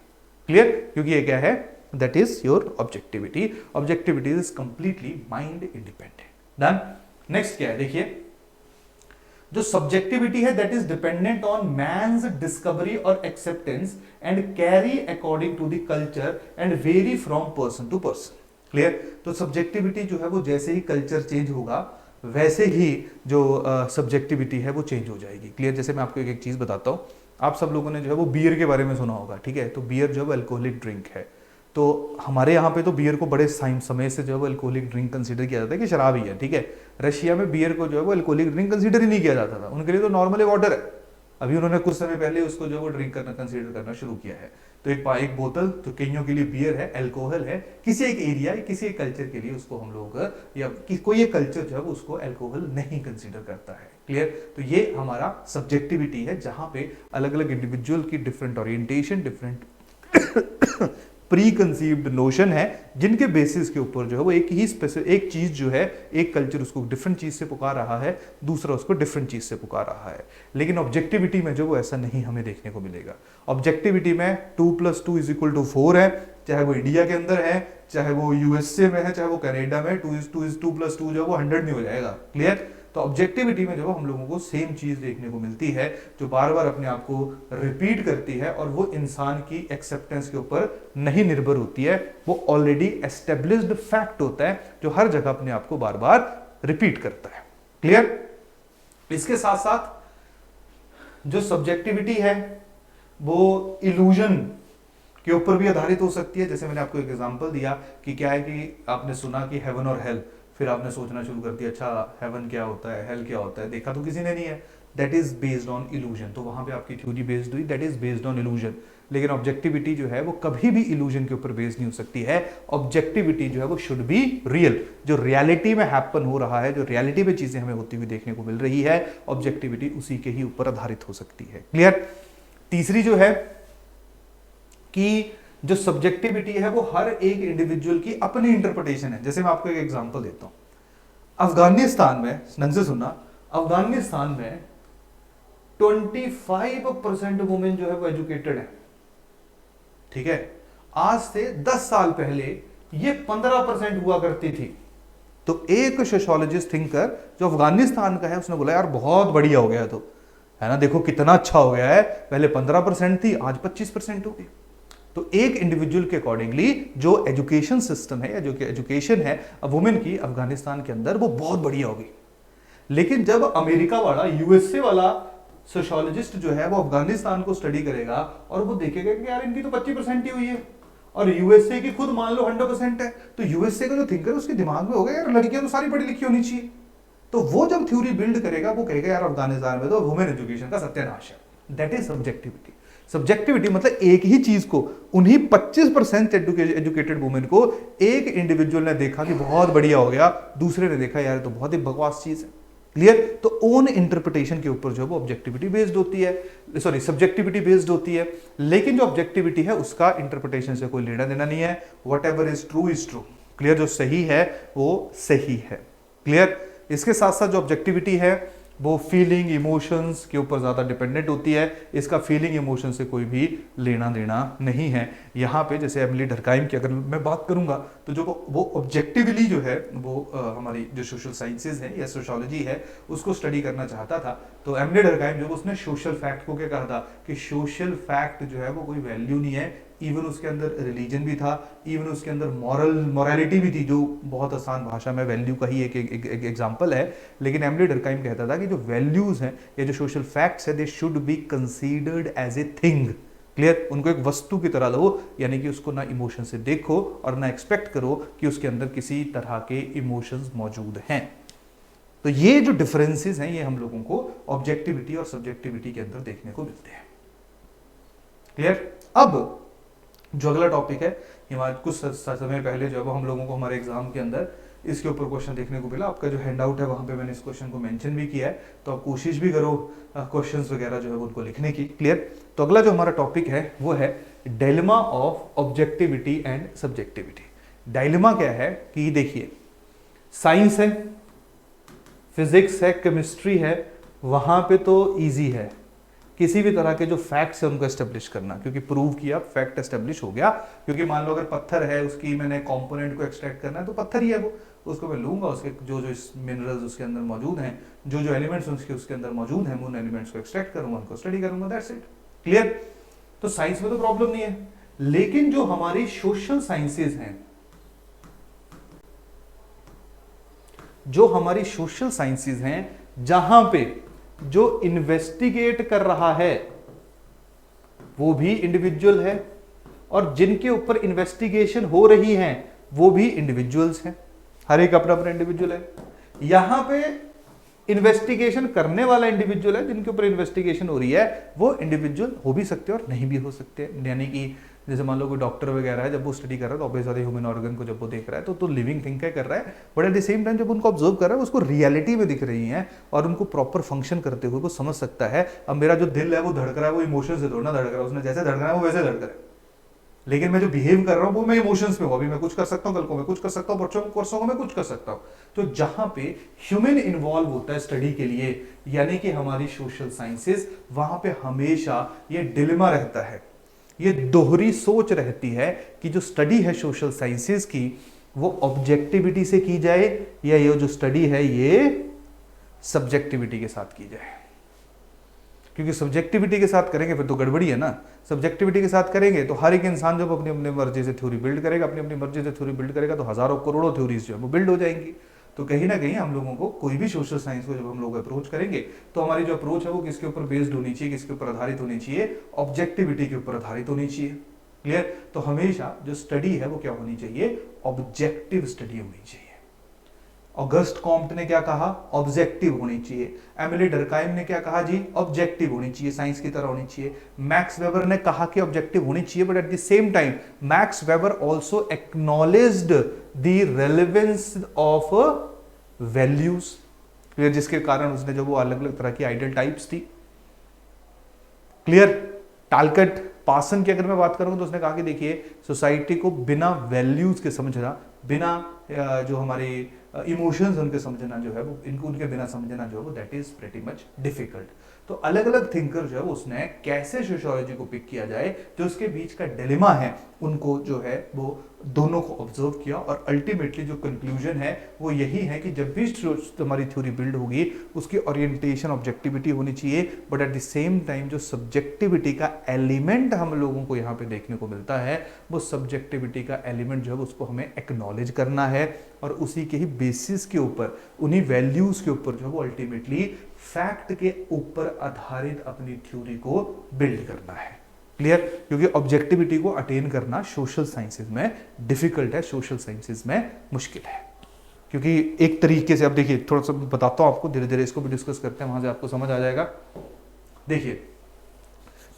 क्लियर। क्योंकि ये क्या है, that is your objectivity. Objectivity is completely mind independent. Done. Next क्या है, देखिए जो सब्जेक्टिविटी है that is dependent on man's discovery और acceptance and vary according to the culture and vary from person to person, clear. तो subjectivity जो है वो जैसे ही कल्चर चेंज होगा वैसे ही जो सब्जेक्टिविटी है वो चेंज हो जाएगी, क्लियर। जैसे मैं आपको एक चीज बताता हूँ, आप सब लोगों ने जो है वो बियर के बारे में सुना होगा, ठीक है। तो बियर जो है वो अल्कोहलिक ड्रिंक है। तो हमारे यहाँ पे तो बियर को बड़े समय से जो है वो अल्कोहलिक ड्रिंक कंसीडर किया जाता है कि शराब ही है, ठीक है। रशिया में बियर को जो है वो अल्कोहलिक ड्रिंक कंसीडर ही नहीं किया जाता था, उनके लिए तो नॉर्मली वाटर है। अभी उन्होंने कुछ समय पहले उसको जो है वो ड्रिंक करना कंसीडर करना शुरू किया है। तो एक बोतल तो कईयों के लिए बियर है, अल्कोहल है, किसी एक एरिया, किसी एक कल्चर के लिए उसको हम लोग या कोई एक कल्चर जो है वो उसको अल्कोहल नहीं कंसीडर करता है, क्लियर। तो ये हमारा सब्जेक्टिविटी है, जहां पे अलग अलग इंडिविजुअल की different orientation, different pre conceived notion है, जिनके बेसिस के ऊपर जो है वो एक चीज जो है, एक कल्चर उसको डिफरेंट चीज से पुकार रहा है, दूसरा उसको डिफरेंट चीज से पुकार रहा है। लेकिन ऑब्जेक्टिविटी में जो वो ऐसा नहीं हमें देखने को मिलेगा। ऑब्जेक्टिविटी में 2 + 2 = 4 है, चाहे वो इंडिया के अंदर है, चाहे वो यूएसए में है, चाहे वो कनाडा में, 2 + 2 जो है वो 100 नहीं हो जाएगा, क्लियर। तो ऑब्जेक्टिविटी में जब हम लोगों को सेम चीज देखने को मिलती है, जो बार बार अपने आप को रिपीट करती है और वो इंसान की एक्सेप्टेंस के ऊपर नहीं निर्भर होती है, वो ऑलरेडी एस्टेब्लिश्ड फैक्ट होता है जो हर जगह अपने आप को बार बार रिपीट करता है, क्लियर। इसके साथ साथ जो सब्जेक्टिविटी है वो इल्यूजन के ऊपर भी आधारित हो सकती है। जैसे मैंने आपको एक एग्जांपल दिया कि क्या है कि आपने सुना कि हेवन और हेल, फिर आपने सोचना शुरू कर दिया अच्छा हेवन क्या होता है, हेल क्या होता है, देखा तो किसी ने नहीं है, that is based on illusion. तो वहां पे आपकी थ्योरी बेस्ड हुई, that is based on illusion. लेकिन ऑब्जेक्टिविटी जो है वो कभी भी इल्यूजन के ऊपर बेस्ड नहीं हो सकती है। ऑब्जेक्टिविटी जो है वो शुड बी रियल, जो रियलिटी में हैपन हो रहा है, जो रियलिटी में चीजें हमें होती हुई देखने को मिल रही है, ऑब्जेक्टिविटी उसी के ही ऊपर आधारित हो सकती है, क्लियर। तीसरी जो है कि जो सब्जेक्टिविटी है वो हर एक इंडिविजुअल की अपनी इंटरप्रिटेशन है। जैसे मैं आपको एक एग्जांपल देता हूं, अफगानिस्तान में, ढंग से सुनना, अफगानिस्तान में 25% वुमेन जो है वो एजुकेटेड है, ठीक है। आज से 10 साल पहले ये 15% हुआ करती थी। तो एक सोशियोलॉजिस्ट थिंकर जो अफगानिस्तान का है उसने बोला यार बहुत बढ़िया हो गया, तो है ना, देखो कितना अच्छा हो गया है, पहले 15% थी आज 25% हो गई। तो एक इंडिविजुअल के अकॉर्डिंगली जो एजुकेशन सिस्टम है या जो एजुकेशन है वुमेन की अफगानिस्तान के अंदर वो बहुत बढ़िया होगी। लेकिन जब अमेरिका वाला, यूएसए वाला सोशियोलॉजिस्ट जो है वो अफगानिस्तान को स्टडी करेगा और वो देखेगा कि यार इनकी तो 25% ही हुई है और यूएसए की खुद मान लो 100% है, तो यूएसए का जो थिंकर उसके दिमाग में होगा यार लड़कियां तो सारी पढ़ी लिखी होनी चाहिए। तो वो जब थ्योरी बिल्ड करेगा वो कहेगा यार अफगानिस्तान में तो वुमेन एजुकेशन का सत्यानाश है। That is subjectivity. सब्जेक्टिविटी मतलब एक ही चीज को, उन्हीं 25% एजुकेटेड वुमेन को एक इंडिविजुअल ने देखा कि बहुत बढ़िया हो गया, दूसरे ने देखा यार तो बहुत ही बकवास चीज है। क्लियर? तो ओन इंटरप्रिटेशन के ऊपर जो है वो ऑब्जेक्टिविटी बेस्ड होती है, सॉरी सब्जेक्टिविटी बेस्ड होती है। लेकिन जो ऑब्जेक्टिविटी है उसका इंटरप्रिटेशन से कोई लेना देना नहीं है। What ever is true is true. Clear? जो सही है वो सही है। क्लियर? इसके साथ साथ जो ऑब्जेक्टिविटी है वो फीलिंग इमोशंस के ऊपर ज्यादा डिपेंडेंट होती है। इसका फीलिंग इमोशन से कोई भी लेना देना नहीं है। यहाँ पे जैसे एमिली डर्कहाइम की अगर मैं बात करूंगा तो जो वो ऑब्जेक्टिवली जो है वो हमारी जो सोशल साइंसेज है या सोशियोलॉजी है उसको स्टडी करना चाहता था। तो एमिली डर्कहाइम जो उसने सोशल फैक्ट को क्या कहा था कि सोशल फैक्ट जो है वो कोई वैल्यू नहीं है। इवन उसके अंदर रिलीजन भी था, इवन उसके अंदर मॉरलिटी भी थी, जो बहुत आसान भाषा में वैल्यू का ही एक एग्जांपल है। लेकिन एमिली डर्कहाइम कहता था कि जो वैल्यूज हैं या जो सोशल फैक्ट्स है they should be considered as a thing. Clear? उनको एक वस्तु की तरह लो, यानी कि उसको ना इमोशन से देखो और ना एक्सपेक्ट करो कि उसके अंदर किसी तरह के इमोशंस मौजूद हैं। तो ये जो डिफरेंसेस हैं ये हम लोगों को ऑब्जेक्टिविटी और सब्जेक्टिविटी के अंदर देखने को मिलते हैं। क्लियर? अब जो अगला टॉपिक है, कुछ समय पहले जो है हम लोगों को हमारे एग्जाम के अंदर इसके ऊपर क्वेश्चन देखने को मिला। आपका जो हैंडआउट है वहां पे मैंने इस क्वेश्चन को मेंशन भी किया है, तो आप कोशिश भी करो क्वेश्चंस वगैरह जो है उनको लिखने की। क्लियर? तो अगला जो हमारा टॉपिक है वो है dilemma of objectivity and subjectivity. Dilemma क्या है कि देखिए, साइंस है, फिजिक्स है, केमिस्ट्री है, वहां पे तो इजी है किसी भी तरह के जो फैक्ट्स है उनको एस्टेब्लिश करना, क्योंकि प्रूव किया, फैक्ट एस्टेब्लिश हो गया। क्योंकि मान लो अगर पत्थर है, उसकी मैंने कंपोनेंट को एक्सट्रैक्ट करना है तो पत्थर ही है वो, उसको मैं लूंगा, उसके जो जो मिनरल्स उसके अंदर मौजूद हैं, जो जो एलिमेंट्स उसके अंदर मौजूद हैं, उन एलिमेंट्स को एक्सट्रैक्ट करूंगा, उनको स्टडी करूंगा, दैट्स इट। क्लियर? तो साइंस में तो प्रॉब्लम नहीं है। लेकिन जो हमारी सोशल साइंसेज हैं, जो हमारी सोशल साइंसेज हैं, जहां पे जो इन्वेस्टिगेट कर रहा है वो भी इंडिविजुअल है और जिनके ऊपर इन्वेस्टिगेशन हो रही है वो भी इंडिविजुअल्स हैं। हर एक अपना अपना इंडिविजुअल है। यहां पे इन्वेस्टिगेशन करने वाला इंडिविजुअल है, जिनके ऊपर इन्वेस्टिगेशन हो रही है वो इंडिविजुअल हो भी सकते हैं और नहीं भी हो सकते। यानी कि जैसे मान लो कोई डॉक्टर वगैरह है, जब वो स्टडी कर रहा है तो ऑब्वियसली ह्यूमन ऑर्गन को जब वो देख रहा है तो लिविंग थिंग क्या कर रहा है, but at the same time जब उनको ऑब्जर्व कर रहा है उसको रियलिटी में दिख रही है और उनको प्रॉपर फंक्शन करते हुए वो समझ सकता है अब मेरा जो दिल है वो धड़क रहा है, वो इमोशन से थोड़ा ना धड़क रहा है, उसने जैसे धड़कना है वो वैसे धड़क रहा है, लेकिन मैं जो बिहेव कर रहा हूं वो मैं इमोशंस में हूं। अभी मैं कुछ कर सकता हूं, कल को मैं कुछ कर सकता हूं, परसों को मैं कुछ कर सकता हूं। तो जहां पे ह्यूमन इन्वॉल्व होता है स्टडी के लिए, यानी कि हमारी सोशल साइंसेस, वहां पे हमेशा ये डिलेमा रहता है, ये दोहरी सोच रहती है कि जो स्टडी है सोशल साइंसेस की वो ऑब्जेक्टिविटी से की जाए या ये जो स्टडी है ये सब्जेक्टिविटी के साथ की जाए। क्योंकि सब्जेक्टिविटी के साथ करेंगे फिर तो गड़बड़ी है ना। सब्जेक्टिविटी के साथ करेंगे तो हर एक इंसान जब अपनी अपनी मर्जी से थ्योरी बिल्ड करेगा, अपनी अपनी मर्जी से थ्योरी बिल्ड करेगा तो हजारों करोड़ों थ्योरीज जो है वो बिल्ड हो जाएंगी। तो कहीं ना कहीं हम लोगों को कोई भी सोशल साइंस को जब हम लोग अप्रोच करेंगे तो हमारी जो अप्रोच है वो किसके ऊपर बेस्ड होनी चाहिए, किसके ऊपर आधारित होनी चाहिए, ऑब्जेक्टिविटी के ऊपर आधारित होनी चाहिए। क्लियर? तो हमेशा जो स्टडी है वो क्या होनी चाहिए, ऑब्जेक्टिव स्टडी होनी चाहिए। ऑगस्ट कॉम्ट ने क्या कहा, ऑब्जेक्टिव होनी चाहिए। एमिली डर्कहाइम ने क्या कहा जी, ऑब्जेक्टिव होनी चाहिए, साइंस की तरह होनी चाहिए। मैक्स वेबर ने कहा कि ऑब्जेक्टिव होनी चाहिए, but at the same time max weber also acknowledged the relevance of values, जिसके कारण उसने जो वो अलग अलग तरह की आइडियल टाइप्स थी। क्लियर? टालकट पासन की अगर मैं बात करूं तो उसने कहा कि देखिए सोसाइटी को बिना वैल्यूज के समझना, बिना जो हमारे इमोशंस उनके समझना जो है वो, इनको उनके बिना समझना जो है वो that is pretty much difficult. तो अलग अलग थिंकर जो है उसने कैसे सोशियोलॉजी को पिक किया जाए, जो उसके बीच का डिलेमा है उनको जो है वो दोनों को ऑब्जर्व किया, और अल्टीमेटली जो कंक्लूजन है वो यही है कि जब भी हमारी थ्योरी बिल्ड होगी उसकी ओरिएंटेशन ऑब्जेक्टिविटी होनी चाहिए, but at the same time जो सब्जेक्टिविटी का एलिमेंट हम लोगों को यहाँ पे देखने को मिलता है, वो सब्जेक्टिविटी का एलिमेंट जो है उसको हमें एक्नॉलेज करना है, और उसी के ही बेसिस के ऊपर, उन्हीं वैल्यूज के ऊपर जो है वो अल्टीमेटली फैक्ट के ऊपर आधारित अपनी थ्योरी को बिल्ड करना है। क्लियर? क्योंकि ऑब्जेक्टिविटी को अटेन करना सोशल साइंसेज में डिफिकल्ट है, सोशल साइंसेज में मुश्किल है। क्योंकि एक तरीके से, अब देखिए थोड़ा सा बताता हूं आपको, धीरे धीरे इसको भी डिस्कस करते हैं, वहां से आपको समझ आ जाएगा। देखिए,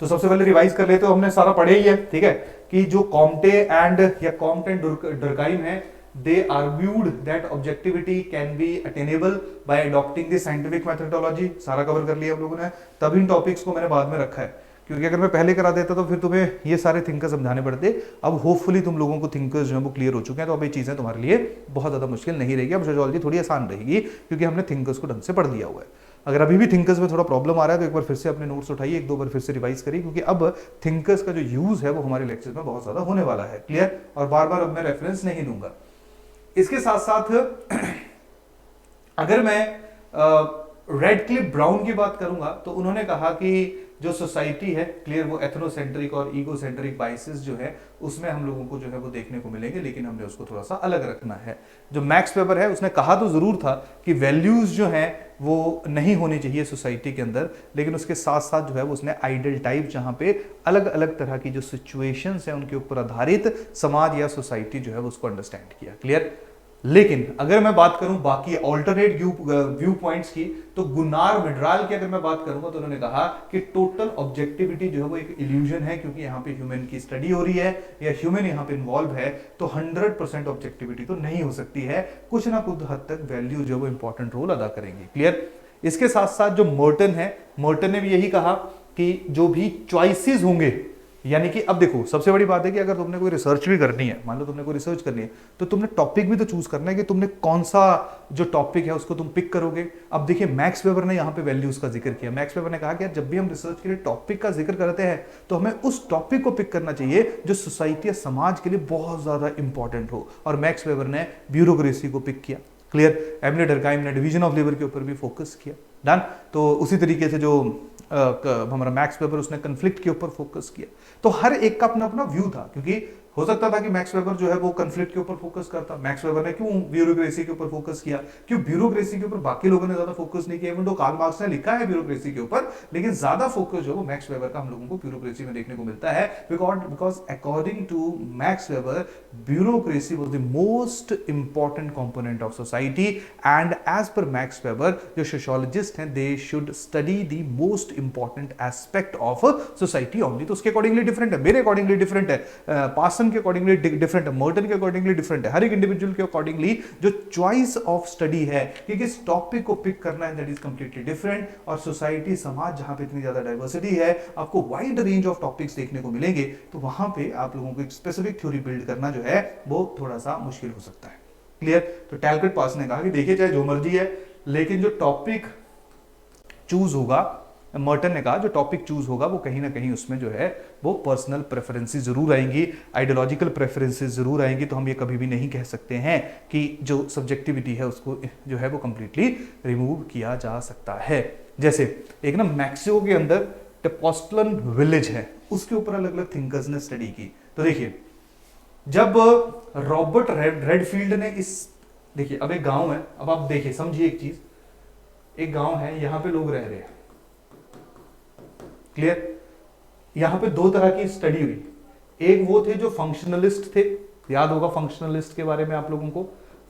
तो सबसे पहले रिवाइज कर लेते हो, हमने सारा पढ़े ही है, ठीक है, कि जो कॉम्टे एंड डुर्कheim है, they argued that objectivity can be attainable by adopting the scientific methodology। सारा कवर कर लिया हम लोगों ने, तब इन टॉपिक्स को मैंने बाद में रखा है, क्योंकि अगर मैं पहले करा देता तो फिर तुम्हें ये सारे थिंकर्स समझाने पड़ते। अब होपफुली तुम लोगों को थिंकर्स जो है वो क्लियर हो चुके हैं, तो अब ये चीजें तुम्हारे लिए बहुत ज्यादा मुश्किल नहीं रहेगी। अब सोशियोलॉजी थोड़ी आसान रहेगी, क्योंकि हमने थिंकर्स को ढंग से पढ़ लिया हुआ है। अगर अभी भी थिंकर्स में थोड़ा प्रॉब्लम आ रहा है तो एक बार फिर से अपने नोट्स उठाइए, एक दो बार फिर से रिवाइज करिए, क्योंकि अब थिंकर्स का जो यूज है वो हमारे लेक्चर में बहुत ज्यादा होने वाला है। क्लियर? और बार बार अब मैं रेफरेंस नहीं दूंगा। इसके साथ साथ अगर मैं रेडक्लिफ ब्राउन की बात करूंगा तो उन्होंने कहा कि जो सोसाइटी है, क्लियर, वो एथनोसेंट्रिक और ईगोसेंट्रिक बाइसेस जो है उसमें हम लोगों को जो है वो देखने को मिलेंगे, लेकिन हमने उसको थोड़ा सा अलग रखना है। जो मैक्स वेबर है उसने कहा तो जरूर था कि वैल्यूज जो हैं वो नहीं होनी चाहिए सोसाइटी के अंदर, लेकिन उसके साथ साथ जो है वो उसने आइडल टाइप, जहां पे अलग अलग तरह की जो सिचुएशंस हैं उनके ऊपर आधारित समाज या सोसाइटी जो है वो उसको अंडरस्टैंड किया। क्लियर? लेकिन अगर मैं बात करूं बाकी ऑल्टरनेट व्यू पॉइंट्स की, तो गुनार मिडराल की अगर मैं बात करूंगा तो उन्होंने कहा कि टोटल ऑब्जेक्टिविटी जो है वो एक इल्यूजन है, क्योंकि यहाँ पे ह्यूमन की स्टडी हो रही है या ह्यूमन यहाँ पे इन्वॉल्व है, तो 100% ऑब्जेक्टिविटी तो नहीं हो सकती है, कुछ ना कुछ हद तक वैल्यू जो है वो इंपॉर्टेंट रोल अदा करेंगे। क्लियर? इसके साथ साथ जो मर्टन है, मर्टन ने भी यही कहा कि जो भी चॉइसेस होंगे, यानी कि अब देखो सबसे बड़ी बात है कि अगर तुमने कोई रिसर्च भी करनी है, मान लो तुमने कोई रिसर्च करनी है, तो तुमने टॉपिक भी तो चूज करना है कि तुमने कौन सा जो टॉपिक है उसको तुम पिक करोगे। अब देखिए मैक्स वेबर ने यहाँ पे वैल्यूज का जिक्र किया। मैक्स वेबर ने कहा कि यार जब भी हम रिसर्च के लिए टॉपिक का जिक्र करते हैं तो हमें उस टॉपिक को पिक करना चाहिए जो सोसाइटी या समाज के लिए बहुत ज्यादा इंपॉर्टेंट हो, और मैक्स वेबर ने ब्यूरोक्रेसी को पिक किया। क्लियर? एमिली डर्कheim ने डिवीजन ऑफ लेबर के ऊपर भी फोकस किया। डन? तो उसी तरीके से जो हमारा मैक्स वेबर, उसने कन्फ्लिक्ट के ऊपर फोकस किया। तो हर एक का अपना अपना व्यू था, क्योंकि हो सकता था कि मैक्स वेबर जो है वो कन्फ्लिक्ट के ऊपर फोकस करता। मैक्स वेबर ने क्यों ब्यूरोक्रेसी के ऊपर फोकस किया? क्यों ब्यूरोक्रेसी के ऊपर बाकी लोगों ने ज्यादा फोकस नहीं किया? इवन तो कार्ल मार्क्स ने लिखा है ब्यूरोक्रेसी के ऊपर, लेकिन ज्यादा फोकस जो है वो मैक्स वेबर का हम लोगों को ब्यूरोक्रेसी में देखने को मिलता है, because according to Max Weber bureaucracy was the most important component of society, and as per Max Weber जो सोशियोलॉजिस्ट हैं they should study the most important aspect of society only. तो उसके अकॉर्डिंगली डिफरेंट है, मेरे accordingly different है, पासन के accordingly different है, मर्टन के अकॉर्डिंगली डिफरेंट है। हर एक इंडिविजुअल के अकॉर्डिंगली जो चॉइस ऑफ स्टडी है कि किस टॉपिक को पिक करना है दैट इज कंप्लीटली डिफरेंट। और सोसाइटी, समाज जहां पे इतनी ज्यादा डाइवर्सिटी है, आपको वाइड रेंज ऑफ टॉपिक्स देखने को मिलेंगे, तो वहां पे आप लोगों को एक स्पेसिफिक थ्योरी बिल्ड करना जो है वो थोड़ा सा मुश्किल हो सकता है। क्लियर? तो टैलकट पास ने कहा कि देखिए चाहे जो मर्जी है, लेकिन जो टॉपिक चूज होगा, मर्टन ने कहा जो टॉपिक चूज होगा वो कहीं ना कहीं उसमें जो है वो पर्सनल प्रेफरेंसेस जरूर आएंगी, आइडियोलॉजिकल प्रेफरेंसेस जरूर आएंगी। तो हम ये कभी भी नहीं कह सकते हैं कि जो सब्जेक्टिविटी है उसको जो है वो कंप्लीटली रिमूव किया जा सकता है। जैसे एक ना मैक्सिको के अंदर टेपोस्टलन विलेज है, उसके ऊपर अलग अलग थिंकर्स ने स्टडी की। तो देखिए जब रॉबर्ट रेडफील्ड ने देखिए अब एक गांव है, अब आप देखिए समझिए एक चीज, एक गांव है, यहां पे लोग रह रहे हैं। क्लियर? यहां पे दो तरह की स्टडी हुई। एक वो थे जो फंक्शनलिस्ट थे, याद होगा फंक्शनलिस्ट के बारे में आप लोगों को।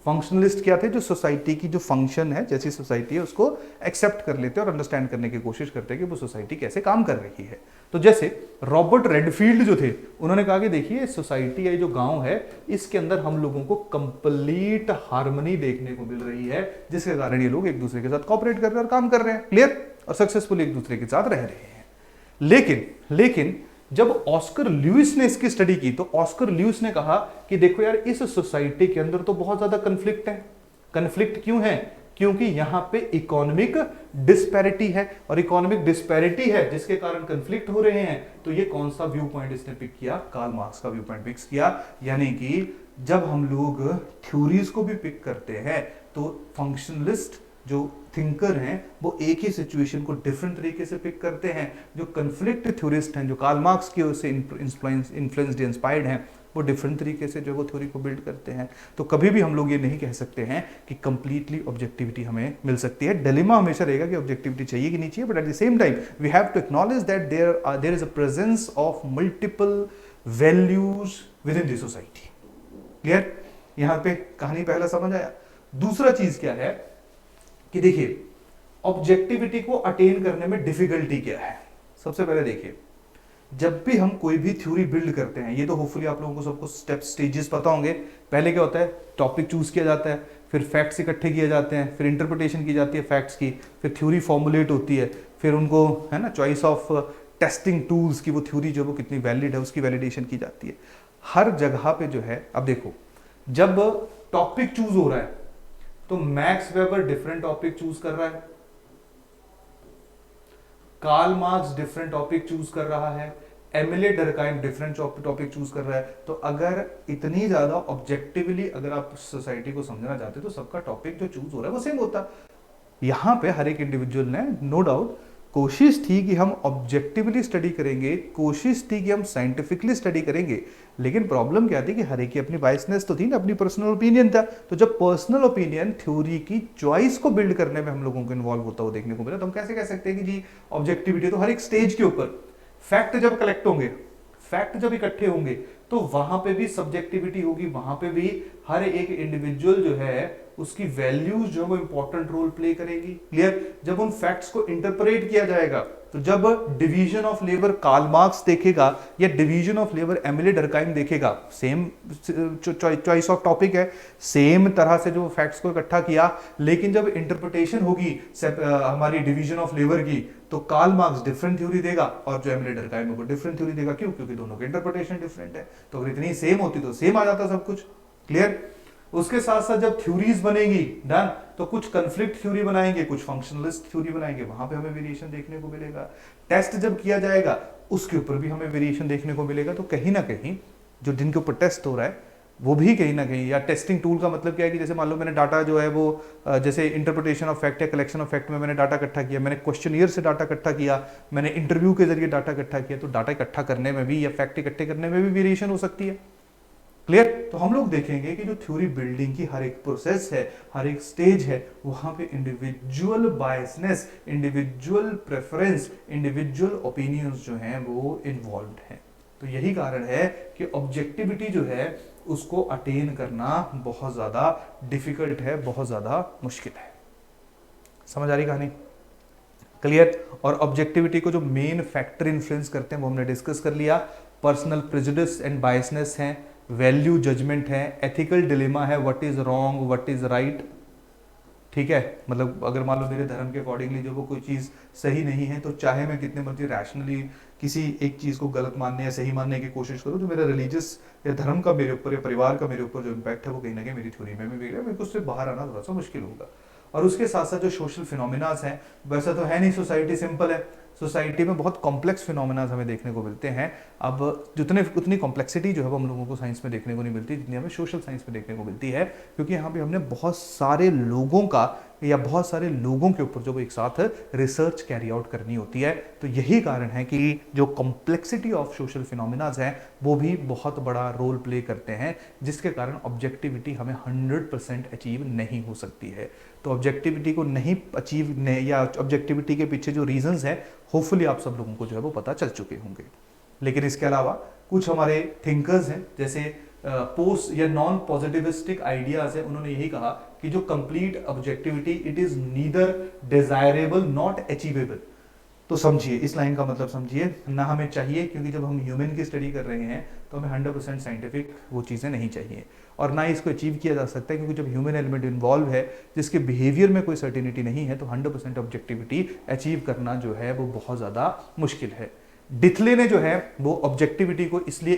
फंक्शनलिस्ट क्या थे? जो सोसाइटी की जो फंक्शन है, जैसी सोसाइटी है उसको एक्सेप्ट कर लेते और अंडरस्टैंड करने की कोशिश करते हैं कि वो सोसाइटी कैसे काम कर रही है। तो जैसे रॉबर्ट रेडफील्ड जो थे, उन्होंने कहा कि देखिए सोसाइटी या जो गांव है इसके अंदर हम लोगों को कंप्लीट हार्मनी देखने को मिल रही है, जिसके कारण ये लोग एक दूसरे के साथ कॉपरेट कर रहे हैं और काम कर रहे हैं। क्लियर? और सक्सेसफुली एक दूसरे के साथ रह रहे हैं। लेकिन जब ऑस्कर ल्यूइस ने इसकी स्टडी की तो ऑस्कर ल्यूइस ने कहा कि देखो यार, इस सोसाइटी के अंदर तो बहुत ज्यादा कंफ्लिक्ट है। कंफ्लिक्ट क्यों है? क्योंकि यहां पे इकोनॉमिक डिस्पैरिटी है, और इकोनॉमिक डिस्पैरिटी है जिसके कारण कंफ्लिक्ट हो रहे हैं। तो ये कौन सा व्यू पॉइंट इसने पिक किया? कार्ल मार्क्स का व्यू पॉइंट पिक किया। यानी कि जब हम लोग थ्योरीज को भी पिक करते हैं तो फंक्शनलिस्ट जो थिंकर हैं वो एक ही सिचुएशन को डिफरेंट तरीके से पिक करते हैं। जो कंफ्लिक्ट थ्योरिस्ट हैं, जो कार्ल मार्क्स की ओर से इन्फ्लुएंस्ड इंस्पायर्ड हैं, वो डिफरेंट तरीके से जो वो थ्योरी को बिल्ड करते हैं। तो कभी भी हम लोग ये नहीं कह सकते हैं कि कंप्लीटली ऑब्जेक्टिविटी हमें मिल सकती है। डिलेमा हमेशा रहेगा कि ऑब्जेक्टिविटी चाहिए कि नहीं चाहिए, but at the same time we have to acknowledge that there is a presence of multiple values within the society. Clear? यहां पे कहानी पहला समझ आया। दूसरा चीज क्या है कि देखिए, ऑब्जेक्टिविटी को अटेन करने में डिफिकल्टी क्या है। सबसे पहले देखिए, जब भी हम कोई भी थ्योरी बिल्ड करते हैं, ये तो होपफुली आप लोगों को सबको स्टेजेस पता होंगे। पहले क्या होता है? टॉपिक चूज किया जाता है, फिर फैक्ट्स इकट्ठे किए जाते हैं, फिर इंटरप्रिटेशन की जाती है फैक्ट्स की, फिर थ्योरी फॉर्मुलेट होती है, फिर उनको है ना चॉइस ऑफ टेस्टिंग टूल्स की वो थ्योरी जो वो कितनी वैलिड है उसकी वैलिडेशन की जाती है। हर जगह पे जो है, अब देखो, जब टॉपिक चूज हो रहा है तो Max Weber different topic choose कर रहा है, Karl Marx different topic choose कर रहा है, Emile Durkheim different topic choose कर रहा है। तो अगर इतनी ज्यादा ऑब्जेक्टिवली अगर आप सोसाइटी को समझना चाहते तो सबका टॉपिक जो चूज हो रहा है वो सेम होता। यहां पे हर एक इंडिविजुअल ने नो डाउट कोशिश थी कि हम ऑब्जेक्टिवली स्टडी करेंगे, कोशिश थी कि हम साइंटिफिकली स्टडी करेंगे, लेकिन प्रॉब्लम क्या थी कि हर एक की अपनी बायसनेस तो थी ना, अपनी पर्सनल ओपिनियन था। तो जब पर्सनल ओपिनियन थ्योरी की चॉइस को बिल्ड करने में हम लोगों को इन्वॉल्व होता हुआ देखने को मिला, तो हम कैसे कह सकते हैं कि जी ऑब्जेक्टिविटी तो हर एक स्टेज के ऊपर। फैक्ट जब कलेक्ट होंगे, फैक्ट जब इकट्ठे होंगे, तो वहां पे भी सब्जेक्टिविटी होगी, वहां पे भी हर एक इंडिविजुअल जो है उसकी वैल्यूज जो है वो इंपॉर्टेंट रोल प्ले करेगी। क्लियर? जब उन फैक्ट्स को इंटरप्रेट किया जाएगा, तो जब division of labour Karl Marx देखेगा या division of labour Emile Durkheim देखेगा, सेम चॉइस ऑफ टॉपिक है, सेम तरह से जो फैक्ट्स को इकट्ठा किया, लेकिन जब इंटरप्रिटेशन होगी हमारी डिवीजन ऑफ लेबर की, तो कार्ल मार्क्स डिफरेंट थ्योरी देगा और जो एमिले डर्काइम है वो डिफरेंट थ्योरी देगा। क्यों? क्योंकि दोनों के इंटरप्रिटेशन डिफरेंट है। तो अगर इतनी सेम होती तो सेम आ जाता सब कुछ। क्लियर? उसके साथ साथ जब थ्योरीज बनेगी डन, तो कुछ कंफ्लिक्ट थ्योरी बनाएंगे, कुछ फंक्शनलिस्ट थ्योरी बनाएंगे, वहां पे हमें वेरिएशन देखने को मिलेगा। टेस्ट जब किया जाएगा उसके ऊपर भी हमें वेरिएशन देखने को मिलेगा। तो कहीं ना कहीं जो जिनके ऊपर टेस्ट हो रहा है वो भी कहीं ना कहीं, या टेस्टिंग टूल का मतलब क्या है कि जैसे मान लो मैंने डाटा जो है वो जैसे इंटरप्रिटेशन ऑफ फैक्ट या कलेक्शन ऑफ फैक्ट में मैंने डाटा इकट्ठा किया, मैंने क्वेश्चनियर से डाटा इकट्ठा किया, मैंने इंटरव्यू के जरिए डाटा इकट्ठा किया, तो डाटा इकट्ठा करने में भी या फैक्ट इकट्ठे करने में भी वेरिएशन हो सकती है। क्लियर? तो हम लोग देखेंगे कि जो थ्योरी बिल्डिंग की हर एक प्रोसेस है, हर एक स्टेज है, वहां पे individual biasness, individual preference, individual opinions जो हैं वो इन्वॉल्व हैं। तो यही कारण है कि ऑब्जेक्टिविटी जो है उसको अटेन करना बहुत ज्यादा डिफिकल्ट है, बहुत ज्यादा मुश्किल है। समझ आ रही कहानी? क्लियर? और ऑब्जेक्टिविटी को जो मेन फैक्टर इन्फ्लुएंस करते हैं वो हमने डिस्कस कर लिया। पर्सनल प्रेजुडिस एंड बायसनेस हैं, वैल्यू जजमेंट है, एथिकल डिलेमा है, what is wrong what is right. ठीक है, मतलब अगर मान लो मेरे धर्म के अकॉर्डिंगली जो वो कोई चीज सही नहीं है, तो चाहे मैं कितने मर्जी रैशनली किसी एक चीज को गलत मानने या सही मानने की कोशिश करूं, जो मेरा रिलीजियस या धर्म का मेरे ऊपर या परिवार का मेरे ऊपर जो इम्पैक्ट है वो कहीं ना कहीं मेरी थ्योरी में भी बिगड़ा, मेरे को उससे बाहर आना थोड़ा सा मुश्किल होगा। और उसके साथ साथ जो सोशल फिनोमिनास हैं, वैसा तो है नहीं, सोसाइटी सिंपल है, सोसाइटी में बहुत कॉम्प्लेक्स फिनोमिनास हमें देखने को मिलते हैं। अब उतनी कॉम्प्लेक्सिटी जो है वो हम लोगों को साइंस में देखने को नहीं मिलती जितनी हमें सोशल साइंस में देखने को मिलती है, क्योंकि यहाँ पे हमने बहुत सारे लोगों का या बहुत सारे लोगों के ऊपर जो वो एक साथ रिसर्च कैरी आउट करनी होती है। तो यही कारण है कि जो कॉम्प्लेक्सिटी ऑफ सोशल फिनोमिनास हैं वो भी बहुत बड़ा रोल प्ले करते हैं, जिसके कारण ऑब्जेक्टिविटी हमें 100% अचीव नहीं हो सकती है। तो ऑब्जेक्टिविटी को नहीं अचीव या ऑब्जेक्टिविटी के पीछे जो रीजंस हैं होपफुली आप सब लोगों को जो है वो पता चल चुके होंगे। लेकिन इसके अलावा कुछ हमारे थिंकर्स हैं, जैसे पोस्ट या नॉन पॉजिटिविस्टिक आइडियाज है, उन्होंने यही कहा कि जो complete objectivity it is neither desirable not achievable. तो समझिए, इस लाइन का मतलब समझिए, ना हमें चाहिए, क्योंकि जब हम ह्यूमन की स्टडी कर रहे हैं तो हमें 100% साइंटिफिक वो चीज़ें नहीं चाहिए, और ना इसको अचीव किया जा सकता है, क्योंकि जब ह्यूमन एलिमेंट इन्वॉल्व है जिसके बिहेवियर में कोई सर्टिनिटी नहीं है, तो 100% ऑब्जेक्टिविटी अचीव करना जो है वो बहुत ज़्यादा मुश्किल है। डिथले ने जो है वो ऑब्जेक्टिविटी को इसलिए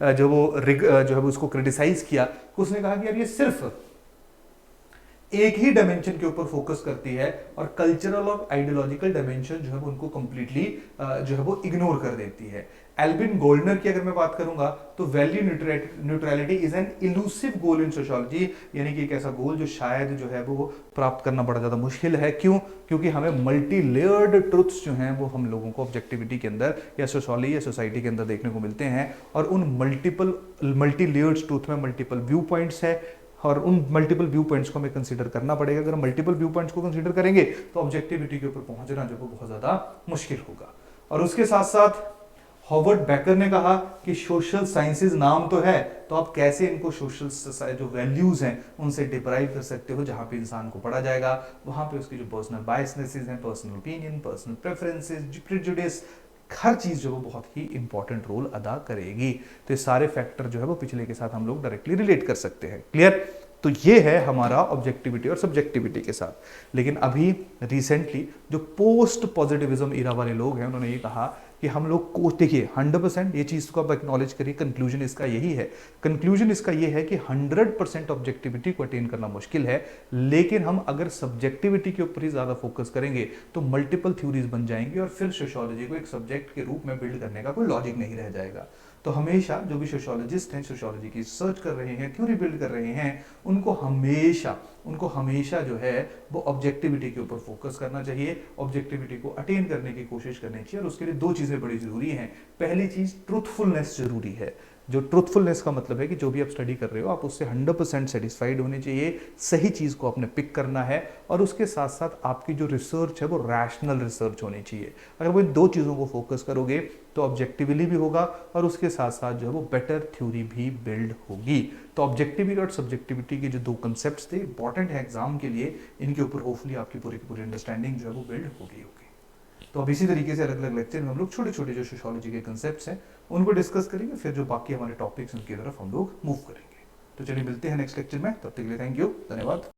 जो है वो उसको क्रिटिसाइज किया, उसने कहा कि यार ये सिर्फ एक ही डायमेंशन के ऊपर फोकस करती है और कल्चरल और आइडियोलॉजिकल डायमेंशन जो है वो उनको कंप्लीटली जो है वो इग्नोर कर देती है। एल्विन गोल्डनर की अगर मैं बात करूंगा तो value neutrality is an elusive goal in sociology, यानी कि एक ऐसा गोल जो शायद जो है वो प्राप्त करना बड़ा ज्यादा मुश्किल है। क्यों? क्योंकि हमें मल्टी लेयर्ड ट्रुथ्स जो हैं वो हम लोगों को ऑब्जेक्टिविटी के अंदर या सोशियोलॉजी या सोसाइटी के अंदर देखने को मिलते हैं, और उन मल्टी लेयर्ड ट्रूथ में मल्टीपल व्यू पॉइंट्स है, और उन मल्टीपल व्यू पॉइंट्स को हमें कंसीडर करना पड़ेगा। अगर हम मल्टीपल व्यू पॉइंट्स को कंसीडर करेंगे तो ऑब्जेक्टिविटी के ऊपर पहुंचना जो वो बहुत ज्यादा मुश्किल होगा। और उसके साथ साथ हॉवर्ड बेकर ने कहा कि सोशल साइंसेज नाम तो है, तो आप कैसे इनको सोशल जो वैल्यूज हैं उनसे डिराइव कर सकते हो, जहां पे इंसान को पढ़ा जाएगा वहां पे उसकी जो पर्सनल बायसनेसेस हैं, personal opinion, personal preferences, prejudice, हर चीज जो वो बहुत ही इंपॉर्टेंट रोल अदा करेगी। तो ये सारे फैक्टर जो है वो पिछले के साथ हम लोग डायरेक्टली रिलेट कर सकते हैं। क्लियर? तो ये है हमारा ऑब्जेक्टिविटी और सब्जेक्टिविटी के साथ। लेकिन अभी रिसेंटली जो पोस्ट पॉजिटिविज्म इरा वाले लोग हैं उन्होंने ये कहा कि हम लोग को देखिए 100% ये चीज को आप एक्नॉलेज करिए, कंक्लूजन इसका यही है, कंक्लूजन इसका ये है कि 100% ऑब्जेक्टिविटी को अटेन करना मुश्किल है, लेकिन हम अगर सब्जेक्टिविटी के ऊपर ही ज्यादा फोकस करेंगे तो मल्टीपल थ्योरीज बन जाएंगी और फिर सोशियोलॉजी को एक सब्जेक्ट के रूप में बिल्ड करने का कोई लॉजिक नहीं रह जाएगा। तो हमेशा जो भी सोशियोलॉजिस्ट हैं, सोशियोलॉजी की रिसर्च कर रहे हैं, थ्योरी बिल्ड कर रहे हैं, उनको हमेशा जो है वो ऑब्जेक्टिविटी के ऊपर फोकस करना चाहिए, ऑब्जेक्टिविटी को अटेन करने की कोशिश करनी चाहिए। और उसके लिए दो चीजें बड़ी जरूरी हैं। पहली चीज ट्रूथफुलनेस जरूरी है। जो ट्रूथफुलनेस का मतलब है कि जो भी आप स्टडी कर रहे हो आप उससे 100% सेटिस्फाइड होने चाहिए, सही चीज को आपने पिक करना है, और उसके साथ साथ आपकी जो रिसर्च है वो रैशनल रिसर्च होनी चाहिए। अगर वो इन दो चीजों को फोकस करोगे तो ऑब्जेक्टिवली भी होगा और उसके साथ साथ जो है वो बेटर थ्योरी भी बिल्ड होगी। तो ऑब्जेक्टिविटी और सब्जेक्टिविटी के जो दो कंसेप्ट थे इंपॉर्टेंट है एग्जाम के लिए, इनके ऊपर होपफुली आपकी पूरी की पूरी अंडरस्टैंडिंग जो है वो बिल्ड होगी। तो अब इसी तरीके से अलग अलग लेक्चर में हम लोग छोटे छोटे जो सोशियोलॉजी के कंसेप्ट्स हैं उनको डिस्कस करेंगे, फिर जो बाकी हमारे टॉपिक्स उनकी तरफ हम लोग मूव करेंगे। तो चलिए मिलते हैं नेक्स्ट लेक्चर में, तब तक के लिए थैंक यू, धन्यवाद।